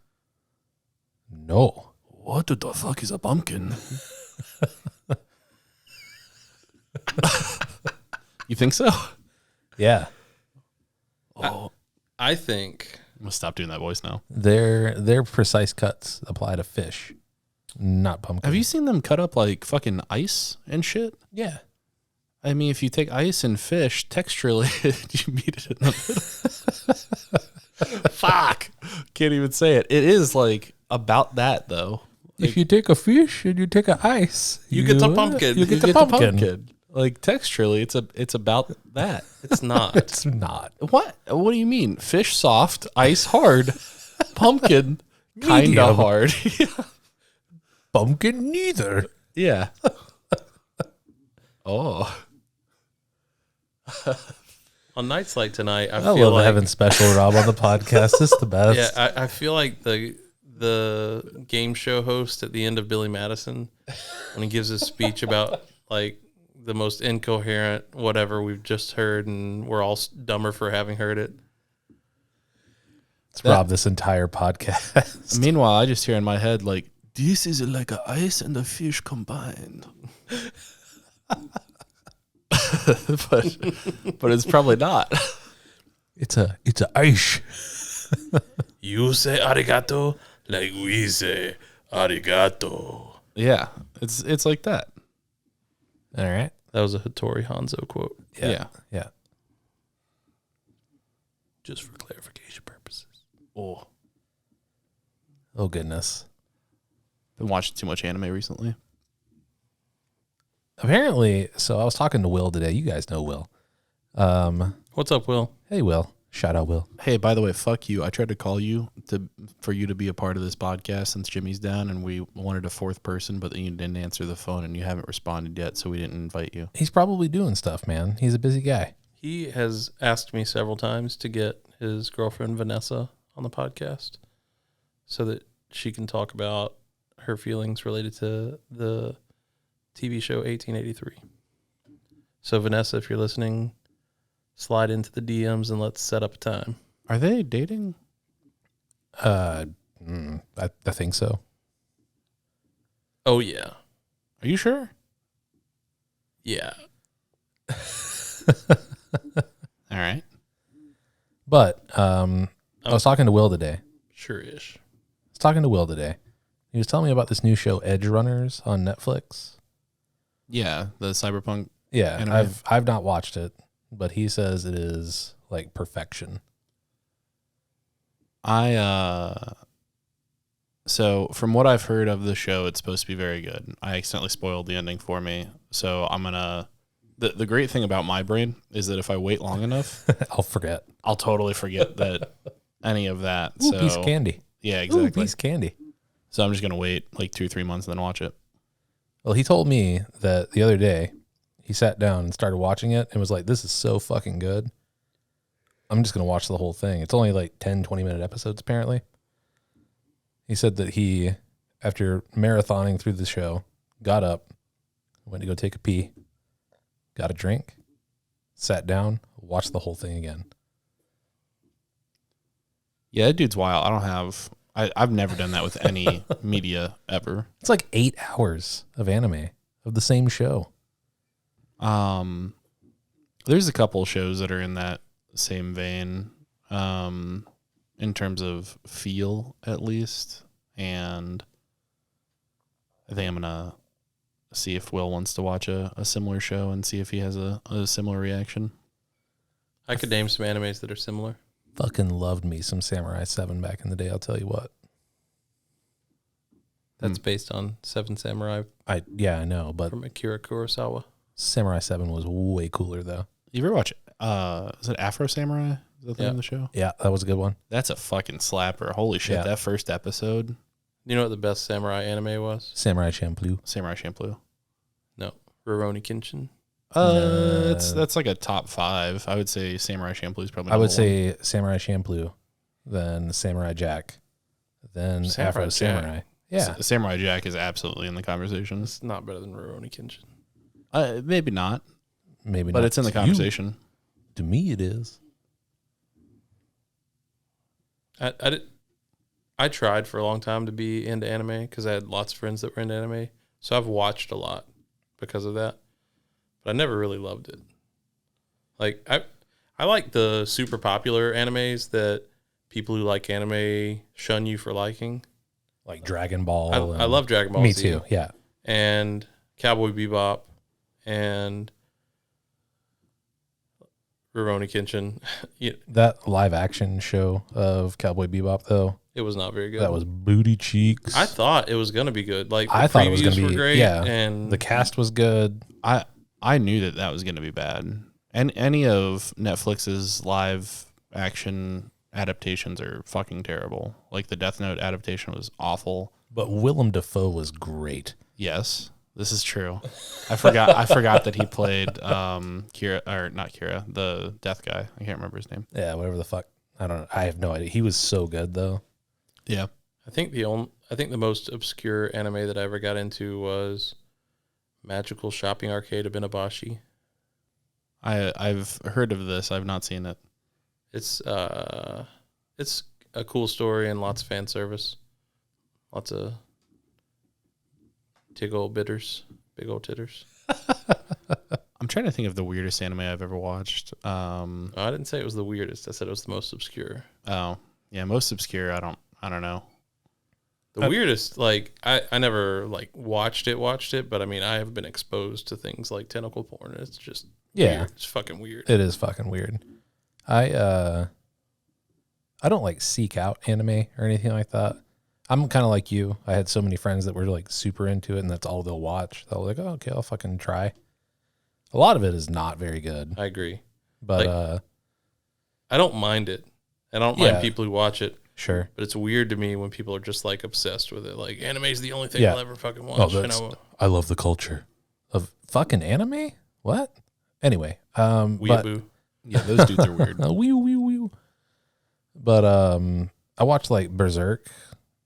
No. What the fuck is a pumpkin? You think so? Yeah. Oh, I think I'm gonna stop doing that voice now. Their precise cuts apply to fish, not pumpkin. Have you seen them cut up like fucking ice and shit? Yeah. I mean, if you take ice and fish, texturally, you meet it in the middle. Fuck. Can't even say it. It is like about that though. If you take a fish and you take a ice, You get the pumpkin. You get the pumpkin. Like texturally, it's about that. it's not. It's not. What? What do you mean? Fish soft, ice hard, pumpkin kind Medium. of hard. Pumpkin neither. Yeah. Oh. On nights like tonight, I I feel love like having Special Rob on the podcast. It's the best. yeah, I feel like the game show host at the end of Billy Madison when he gives his speech about like the most incoherent whatever we've just heard, and we're all dumber for having heard it. It's Rob this entire podcast. Meanwhile, I just hear in my head like, this is like a ice and a fish combined. but it's probably not. It's a ice. You say arigato like we say arigato. Yeah, it's like that. All right. That was a Hattori Hanzo quote, Yeah. Yeah. just for clarification purposes. Oh, Oh goodness. been watching too much anime recently. Apparently, so I was talking to Will today. You guys know Will. What's up, Will? Hey Will. Shout out Will. Hey, by the way, fuck you. I tried to call you for you to be a part of this podcast since Jimmy's down, and we wanted a fourth person, but then you didn't answer the phone, and you haven't responded yet, so we didn't invite you. He's probably doing stuff, man. He's a busy guy. He has asked me several times to get his girlfriend Vanessa on the podcast so that she can talk about her feelings related to the TV show 1883. So Vanessa, if you're listening, slide into the DMs and let's set up a time. Are they dating? I think so. Oh yeah. Are you sure? Yeah. All right. But I was talking to Will today. Sure-ish. He was telling me about this new show, Edge Runners, on Netflix. Yeah, the cyberpunk. Yeah, Anime. I've not watched it, but he says it is like perfection. So from what I've heard of the show, it's supposed to be very good. I accidentally spoiled the ending for me, so I'm gonna. The great thing about my brain is that if I wait long enough, I'll forget. I'll totally forget that any of that. Ooh, So piece of candy. yeah, Ooh, exactly. piece of candy. So I'm just gonna wait like 2-3 months and then watch it. Well, he told me that the other day he sat down and started watching it and was like, this is so fucking good. I'm just going to watch the whole thing. It's only like 10, 20-minute episodes, apparently. He said that he, after marathoning through the show, got up, went to go take a pee, got a drink, sat down, watched the whole thing again. Yeah, that dude's wild. I've never done that with any media ever. It's like 8 hours of anime of the same show. There's a couple shows that are in that same vein, in terms of feel at least, and I think I'm gonna see if Will wants to watch a similar show and see if he has a similar reaction. I could name some animes that are similar. Fucking loved me some Samurai 7 back in the day, I'll tell you what. That's based on Seven Samurai I know, but from Akira Kurosawa. Samurai 7 was way cooler though. You ever watch is it Afro Samurai? Is that the name of the show? Yeah, that was a good one. That's a fucking slapper. Holy shit, Yeah. that first episode. You know what the best samurai anime was? Samurai Champloo. Samurai Champloo. No. Rurouni Kenshin. That's like a top 5. I would say Samurai Champloo is probably I would number say Samurai Champloo, then Samurai Jack, then Samurai Afro Jack. Samurai. one. Yeah. Samurai Jack is absolutely in the conversation. It's not better than Rurouni Kenshin. Maybe not, Maybe but not it's in the to you. conversation. To me, it is. I tried for a long time to be into anime because I had lots of friends that were into anime. So I've watched a lot because of that. But I never really loved it. Like I like the super popular animes that people who like anime shun you for liking. Like Dragon Ball. I love Dragon Ball Me Z. too, yeah. And Cowboy Bebop and Rurouni Kenshin. Yeah, That live action show of Cowboy Bebop, though, it was not very good. that was booty cheeks. I thought it was going to be good. Like the I thought it was previews going to were be great. yeah. And The cast was good. I knew that was going to be bad. And any of Netflix's live action adaptations are fucking terrible. Like the Death Note adaptation was awful. But Willem Dafoe was great. Yes, this is true. I forgot that he played Kira, or not Kira, the death guy. I can't remember his name. Yeah, whatever the fuck. I don't know. I have no idea. He was so good though. Yeah. I think the most obscure anime that I ever got into was Magical Shopping Arcade of Inabashi. I've heard of this. I've not seen it. It's a cool story and lots of fan service. Lots of big old titters. I'm trying to think of the weirdest anime I've ever watched. I didn't say it was the weirdest. I said it was the most obscure. Oh, yeah, most obscure. I don't know. The weirdest, like I never like watched it, but I mean I have been exposed to things like tentacle porn. It's just weird. It's fucking weird. It is fucking weird. I don't like seek out anime or anything like that. I'm kind of like you. I had so many friends that were like super into it, and that's all they'll watch. They'll like, oh, okay, I'll fucking try. A lot of it is not very good, I agree. but I don't mind it. I don't mind people who watch it, sure. but it's weird to me when people are just like obsessed with it. Like anime is the only thing Yeah. I'll ever fucking watch. I love the culture of fucking anime. What? Anyway, but Weeaboo. Yeah, those dudes are weird. wee. But I watched like Berserk,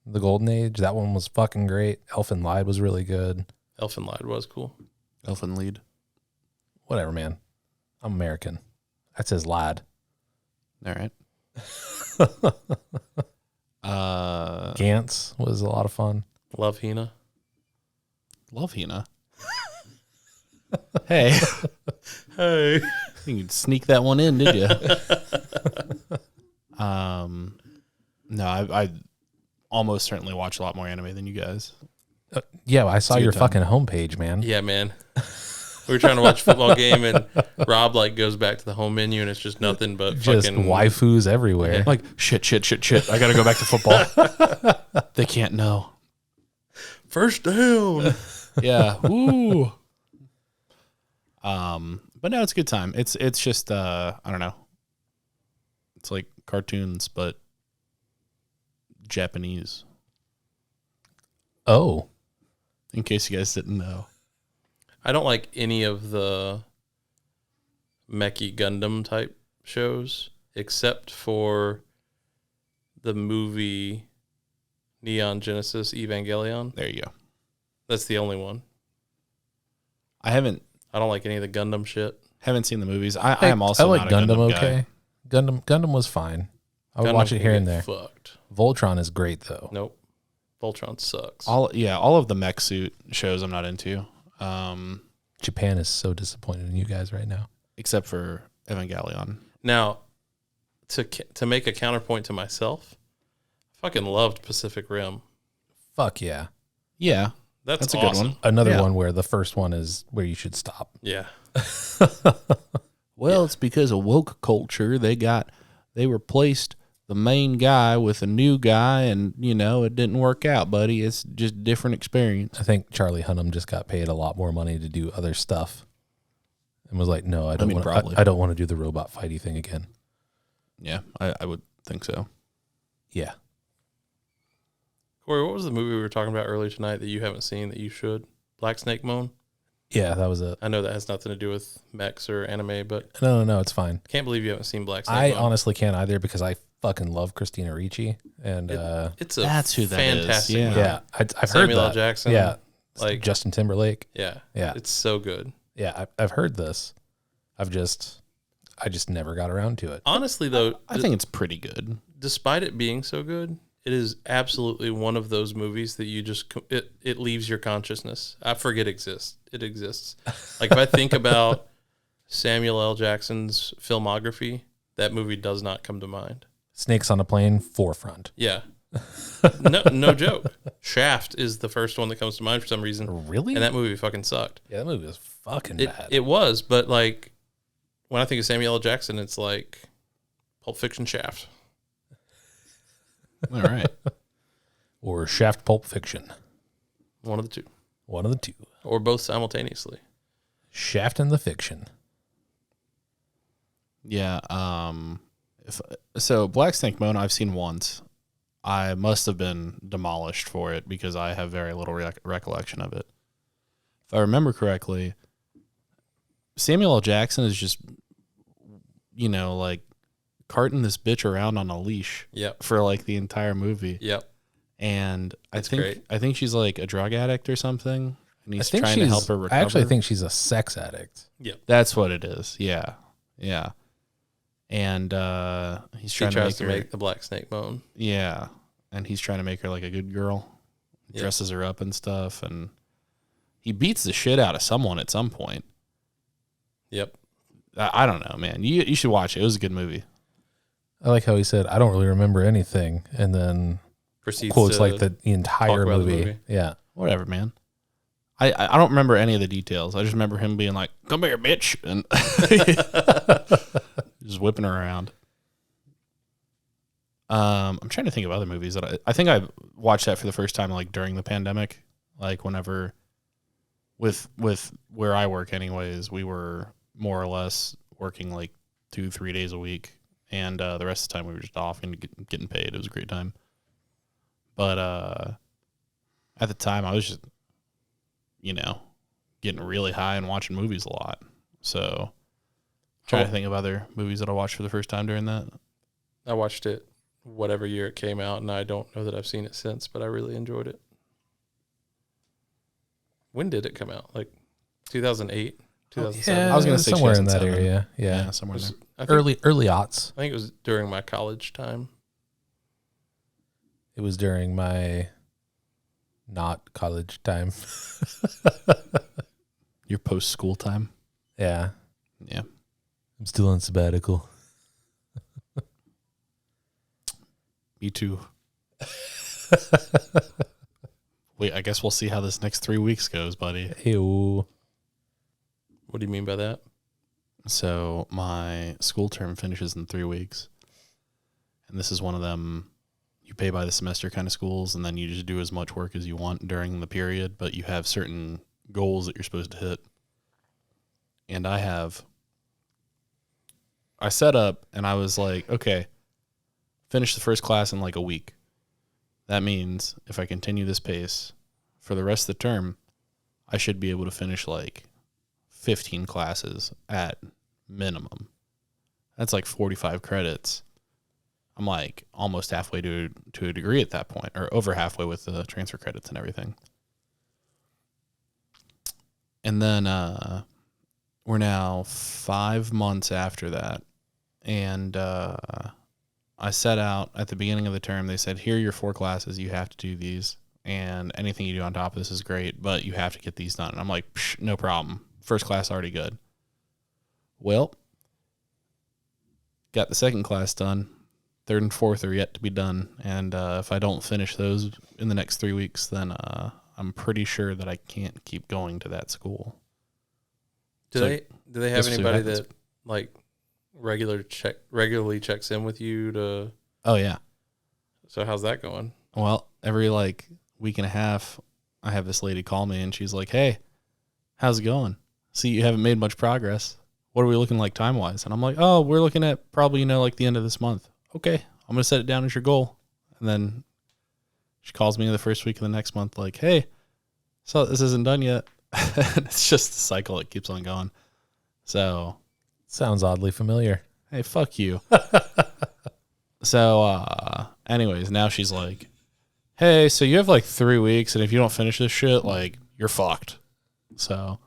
The Golden Age. That one was fucking great. Elfen Lied was really good. Elfen Lied was cool. Elfen Lied. Whatever, man. I'm American. That says lied. All right. Gantz was a lot of fun. Love Hina. Love Hina. Hey, Hey. you could sneak that one in, did you? No, I almost certainly watch a lot more anime than you guys. Yeah, I saw a good your time. fucking homepage, man. Yeah, man. We were trying to watch a football game, and Rob like goes back to the home menu, and it's just nothing but Just fucking waifus everywhere. Yeah. Like shit. I gotta go back to football. They can't know. first down. Yeah. Ooh. But no, it's a good time. It's just I don't know. It's like cartoons, but Japanese. Oh, In case you guys didn't know. I don't like any of the Mechie Gundam type shows except for the movie Neon Genesis Evangelion. There you go. That's the only one. I haven't I don't like any of the Gundam shit. seen the movies. I am also I like not a Gundam. Gundam guy. Okay, Gundam was fine. I would Gundam watch it can here get and there. Fucked. Voltron is great though. Nope. Voltron sucks. All of the mech suit shows I'm not into. Japan is so disappointed in you guys right now. Except for Evangelion. Now, to make a counterpoint to myself, I fucking loved Pacific Rim. Fuck yeah. Yeah. That's a awesome. good one. Another Yeah. one where the first one is where you should stop. Yeah. Well, it's because of woke culture. They replaced the main guy with a new guy, and it didn't work out, buddy. It's just a different experience. I think Charlie Hunnam just got paid a lot more money to do other stuff, and was like, "No, I don't want. probably. I don't want to do the robot fighty thing again." Yeah, I would think so. Yeah, Cory, what was the movie we were talking about earlier tonight that you haven't seen that you should? Black Snake Moan? yeah, that was it. I know that has nothing to do with mechs or anime, but No, it's fine. can't believe you haven't seen Black Snake I Moan. honestly can't either because I fucking love Christina Ricci, and It's a That's who that is, fantastic yeah. movie. yeah, I've heard Samuel L. that. Jackson. Yeah, Like, Justin Timberlake. yeah. Yeah. It's so good. Yeah, I've heard this. I just never got around to it. Honestly, though, I think it's pretty good. despite it being so good, it is absolutely one of those movies that you just it leaves your consciousness. I forget it exists. Like if I think about Samuel L. Jackson's filmography, that movie does not come to mind. Snakes on a Plane, forefront. Yeah, no joke. Shaft is the first one that comes to mind for some reason, Really? and that movie fucking sucked. Yeah, that movie was fucking bad. It was, but like when I think of Samuel L. Jackson, it's like Pulp Fiction, Shaft. All right. Or Shaft Pulp Fiction. One of the two, One of the two. or both simultaneously. Shaft and the Fiction. Yeah. So Black Snake Moan I've seen once. I must have been demolished for it because I have very little recollection of it. If I remember correctly, Samuel L. Jackson is just, like carting this bitch around on a leash Yep. for like the entire movie. Yep. And That's I great. think she's like a drug addict or something, and I he's think trying to help her recover. I actually think she's a sex addict. That's what it is. Yeah. Yeah. And he's She trying to tries make to her make the Black Snake moan. Yeah. And he's trying to make her like a good girl. Yeah. Dresses her up and stuff, and he beats the shit out of someone at some point. Yep. I don't know, man. You should watch it. It was a good movie. I like how he said, "I don't really remember anything," and then Proceeds quotes to like the entire talk about the movie. movie. Yeah. Whatever, man. I don't remember any of the details. I just remember him being like, "Come here, bitch," and just whipping her around. I'm trying to think of other movies that I think I watched that for the first time like during the pandemic, like whenever with where I work anyways, we were more or less working like 2-3 days a week, and the rest of the time we were just off and getting paid. It was a great time. But at the time I was just getting really high and watching movies a lot. So trying to think of other movies that I watched for the first time during that. I watched it whatever year it came out, and I don't know that I've seen it since, but I really enjoyed it. When did it come out? Like 2008, 2007? Yeah, I was gonna say somewhere in that 2007. area. Yeah. Somewhere there. I think, Early aughts. I think it was during my college time. It was during my not college time. Your post school time. Yeah. Yeah. I'm still on sabbatical. Me too. Wait, I guess we'll see how this next 3 weeks goes, buddy. Ew. What do you mean by that? So my school term finishes in 3 weeks. And this is one of them, you pay by the semester kind of schools, and then you just do as much work as you want during the period, but you have certain goals that you're supposed to hit. And I set up and I was like, okay, finish the first class in like a week. That means if I continue this pace for the rest of the term, I should be able to finish like 15 classes at minimum. That's like 45 credits. I'm like almost halfway to a degree at that point, or over halfway with the transfer credits and everything. And then we're now 5 months after that. And I set out at the beginning of the term. They said, here are your 4 classes. You have to do these. And anything you do on top of this is great, but you have to get these done. And I'm like, no problem. First class already good. Well, got the second class done. Third and fourth are yet to be done. And if I don't finish those in the next 3 weeks, then I'm pretty sure that I can't keep going to that school. Do they have this is what anybody happens. that like regularly checks in with you to? Oh yeah. So how's that going? Well, every like week and a half, I have this lady call me and she's like, "Hey, how's it going? See, you haven't made much progress. What are we looking like time wise?" And I'm like, "Oh, we're looking at probably, like the end of this month." "Okay, I'm going to set it down as your goal." And then she calls me the first week of the next month like, "Hey, so this isn't done yet." It's just the cycle. It keeps on going. So, Sounds oddly familiar. hey, fuck you. So, anyways, now she's like, "Hey, so you have like 3 weeks, and if you don't finish this shit, like, you're fucked." So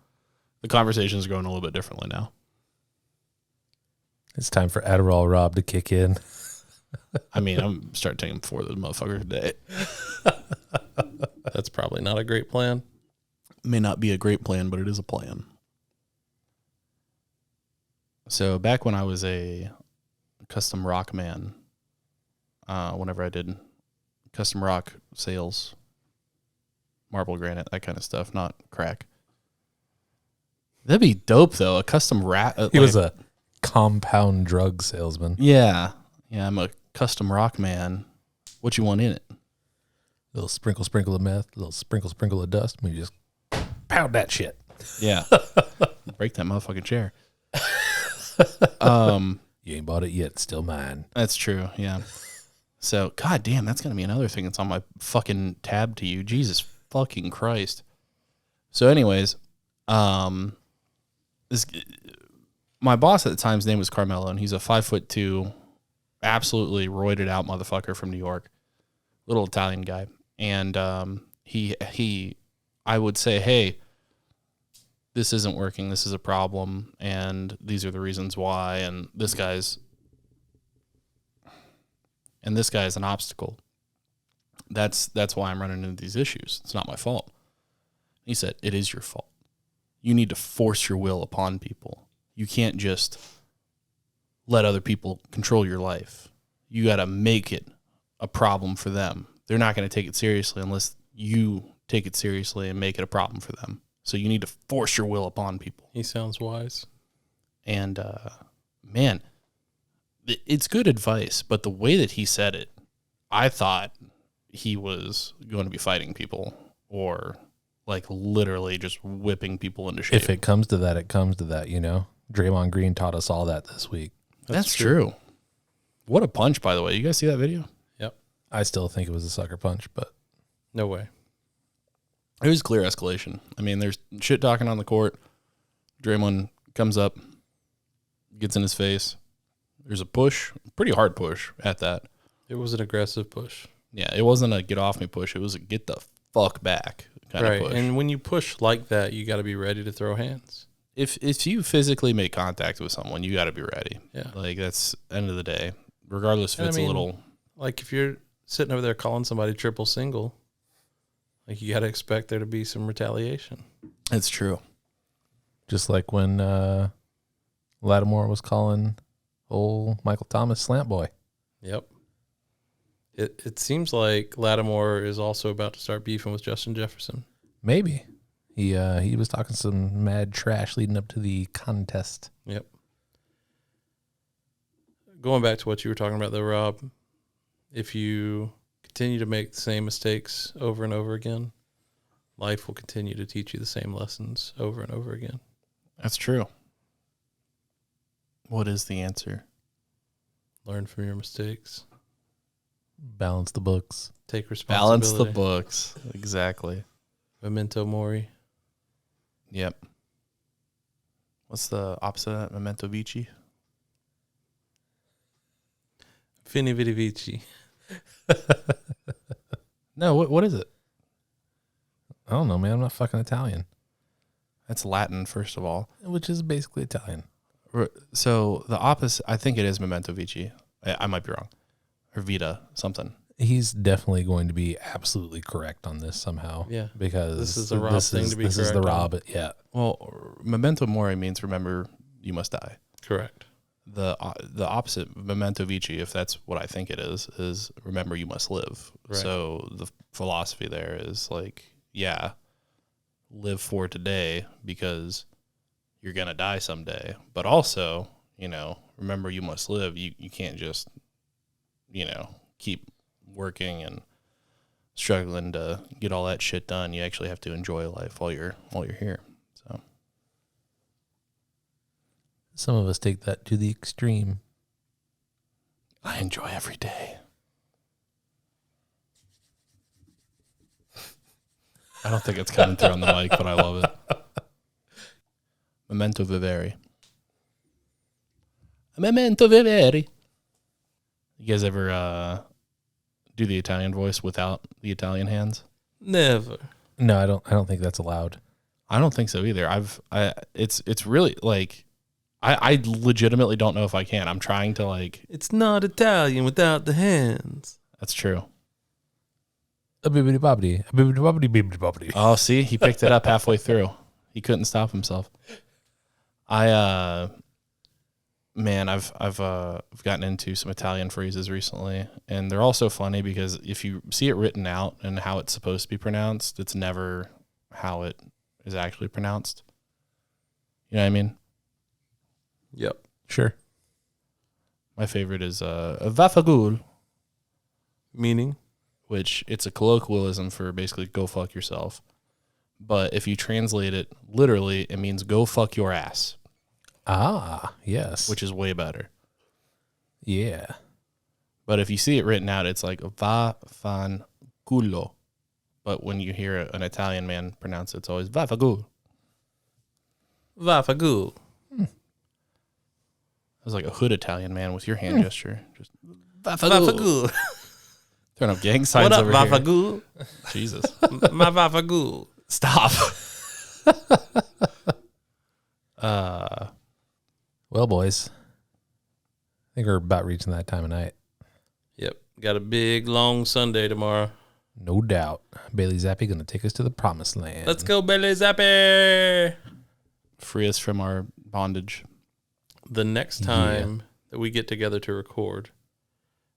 the conversation's going a little bit differently now. It's time for Adderall Rob to kick in. I mean, I'm starting taking 4 of those motherfuckers a day. That's probably not a great plan. May not be a great plan, but it is a plan. So back when I was a custom rock man, whenever I did custom rock sales, marble granite, that kind of stuff, not crack. That'd be dope though. A custom rat. He was a compound drug salesman. Yeah. I'm a custom rock man. What you want in it? Little sprinkle of meth, little sprinkle of dust. We just pound that shit. Yeah. Break that motherfucking chair. You ain't bought it yet. Still mine. That's true. Yeah. So, god damn, that's going to be another thing that's on my fucking tab to you. Jesus fucking Christ. So anyways, my boss at the time's name was Carmelo, and he's a 5'2", absolutely roided out motherfucker from New York, little Italian guy. And I would say, "Hey, this isn't working. This is a problem, and these are the reasons why. And this guy's an obstacle. That's why I'm running into these issues. It's not my fault." He said, "It is your fault. You need to force your will upon people. You can't just let other people control your life. You got to make it a problem for them. They're not going to take it seriously unless you take it seriously and make it a problem for them. So you need to force your will upon people." He sounds wise. And, man, it's good advice, but the way that he said it, I thought he was going to be fighting people or like literally just whipping people into shape. If it comes to that, it comes to that, Draymond Green taught us all that this week. That's true. What a punch, by the way. You guys see that video? Yep. I still think it was a sucker punch, but No way. It was clear escalation. I mean, there's shit talking on the court. Draymond comes up, gets in his face. There's a push, pretty hard push at that. It was an aggressive push. Yeah, it wasn't a get off me push. It was a get the fuck back kind of push. And when you push like that, you got to be ready to throw hands. If you physically make contact with someone, you got to be ready. Yeah. Like, that's end of the day. Regardless if And it's a little... Like, if you're sitting over there calling somebody triple single, like, you got to expect there to be some retaliation. It's true. just like when Lattimore was calling old Michael Thomas slant boy. Yep. It seems like Lattimore is also about to start beefing with Justin Jefferson. Maybe. He was talking some mad trash leading up to the contest. Yep. Going back to what you were talking about, though, Rob, if you continue to make the same mistakes over and over again, life will continue to teach you the same lessons over and over again. That's true. What is the answer? Learn from your mistakes. Balance the books. Take responsibility. Balance the books. Exactly. Memento mori. Yep. What's the opposite of that? Memento vici? Fini vidi vici. No, what is it? I don't know, man. I'm not fucking Italian. That's Latin, first of all. Which is basically Italian. So the opposite, I think it is memento vici. I might be wrong. Or vita, something. He's definitely going to be absolutely correct on this somehow. Yeah. Because This is a Rob thing to be This is the correct on. Rob. Yeah. Well, memento mori means remember you must die. Correct. The opposite, memento vici, if that's what I think it is remember you must live. Right. So the philosophy there is like yeah, live for today because you're going to die someday. But also, remember you must live. You can't just, keep working and struggling to get all that shit done. You actually have to enjoy life while you're here. So Some of us take that to the extreme. I enjoy every day. I don't think it's coming through on the mic, but I love it. Memento vivere. Memento vivere. You guys ever do the Italian voice without the Italian hands? Never. No, I don't think that's allowed. I don't think so either. It's really like I legitimately don't know if I can. I'm trying to like. It's not Italian without the hands. That's true. A bibbidi bobbidi, a bibbidi bobbidi, bibbidi bobbidi. Oh, see, he picked it up halfway through. He couldn't stop himself. I've gotten into some Italian phrases recently, and they're also funny because if you see it written out and how it's supposed to be pronounced, it's never how it is actually pronounced. You know what I mean? Yep. Sure. My favorite is vafagul, Meaning? which it's a colloquialism for basically go fuck yourself. But if you translate it literally, it means go fuck your ass, Ah, yes. which is way better. Yeah. But if you see it written out, it's like va fan culo. But when you hear an Italian man pronounce it, it's always vafagul. Vafagul. It was like a hood Italian man with your hand gesture. Just Vafagul. throwing up gang signs What up, over Vafagul? here. Jesus. My Vafagul. Stop. Well, boys, I think we're about reaching that time of night. Yep. Got a big, long Sunday tomorrow. No doubt. Bailey Zappi going to take us to the promised land. Let's go, Billy Zappi. Free us from our bondage. The next time that we get together to record,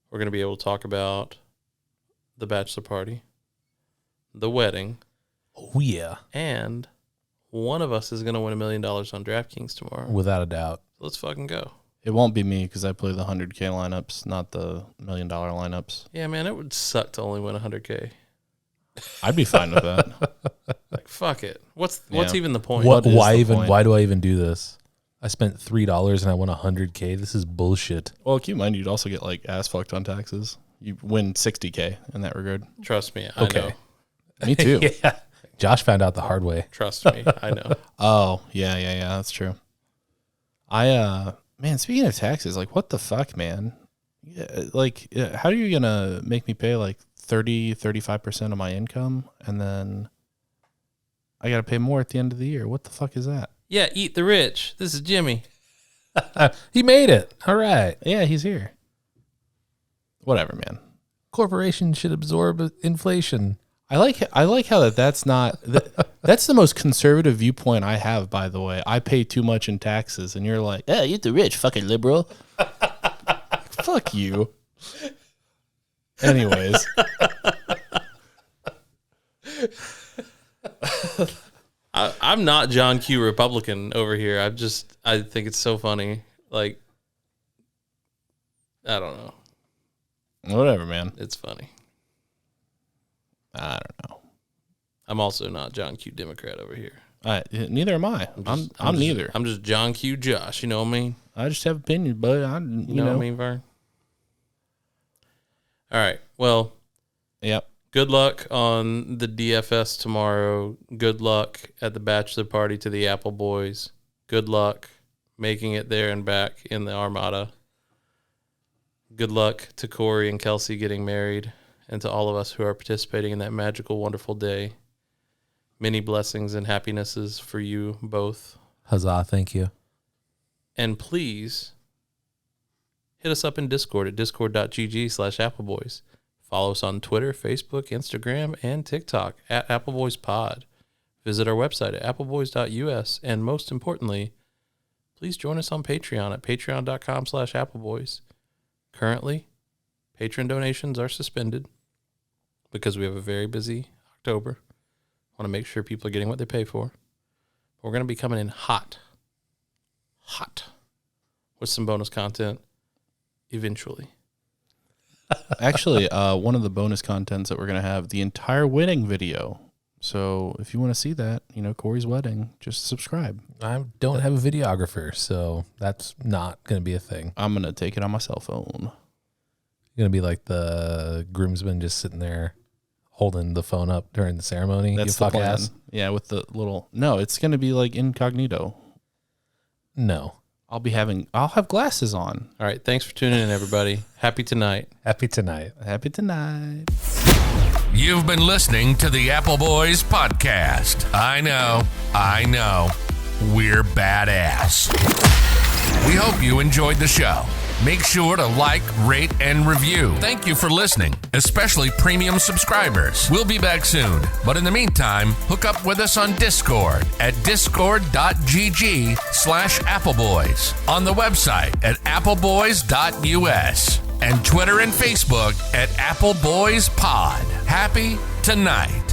we're going to be able to talk about the bachelor party, the wedding, Oh, yeah. and one of us is going to win $1 million on DraftKings tomorrow. Without a doubt. Let's fucking go. It won't be me because I play the 100K lineups, not the $1 million lineups. Yeah, man, it would suck to only win 100K. I'd be fine with that. Like, fuck it. What's Yeah. even the point? What? is Why the even? point? Why do I even do this? I spent $3 and I won 100K. This is bullshit. Well, keep in mind, you'd also get like ass fucked on taxes. You win 60K in that regard. Trust me, I Okay. know. Me too. Yeah. Josh found out the hard way. Trust me, I know. Oh, yeah, that's true. Man, speaking of taxes, like, what the fuck, man? Yeah, like, how are you going to make me pay like 35% of my income and then I got to pay more at the end of the year? What the fuck is that? Yeah, eat the rich. This is Jimmy. He made it. All right. Yeah, he's here. Whatever, man. Corporations should absorb inflation. I like how that's not that's the most conservative viewpoint I have, by the way. I pay too much in taxes and you're like, "Yeah, you're the rich fucking liberal." Fuck you. Anyways, I'm not John Q. Republican over here. I think it's so funny. Like, I don't know. whatever, man. It's funny. I don't know. I'm also not John Q. Democrat over here. Neither am I. I'm neither. I'm just John Q. Josh. You know what I mean? I just have opinions, but You know what I mean, Vern? All right. Well, Yep. good luck on the DFS tomorrow. Good luck at the bachelor party to the Appleboys. Good luck making it there and back in the Armada. Good luck to Cory and Kelsey getting married, and to all of us who are participating in that magical, wonderful day. Many blessings and happinesses for you both. Huzzah. Thank you. And please hit us up in Discord at discord.gg/Appleboys. Follow us on Twitter, Facebook, Instagram, and TikTok at AppleboysPod. Visit our website at appleboys.us. And most importantly, please join us on Patreon at patreon.com/Appleboys. Currently, patron donations are suspended because we have a very busy October. Want to make sure people are getting what they pay for. We're going to be coming in hot with some bonus content eventually. Actually, one of the bonus contents that we're going to have, the entire wedding video. So if you want to see that, Cory's wedding, just subscribe. I don't have a videographer, so that's not going to be a thing. I'm going to take it on my cell phone. You're going to be like the groomsman just sitting there holding the phone up during the ceremony. That's the plan. Ass. Yeah, with the little... No, it's going to be like incognito. No. I'll have glasses on. All right. Thanks for tuning in, everybody. Happy tonight. Happy tonight. Happy tonight. You've been listening to the Appleboys podcast. I know. We're badass. We hope you enjoyed the show. Make sure to like, rate, and review. Thank you for listening, especially premium subscribers. We'll be back soon. But in the meantime, hook up with us on Discord at discord.gg/Appleboys, on the website at appleboys.us, and Twitter and Facebook at Appleboys Pod. Happy tonight.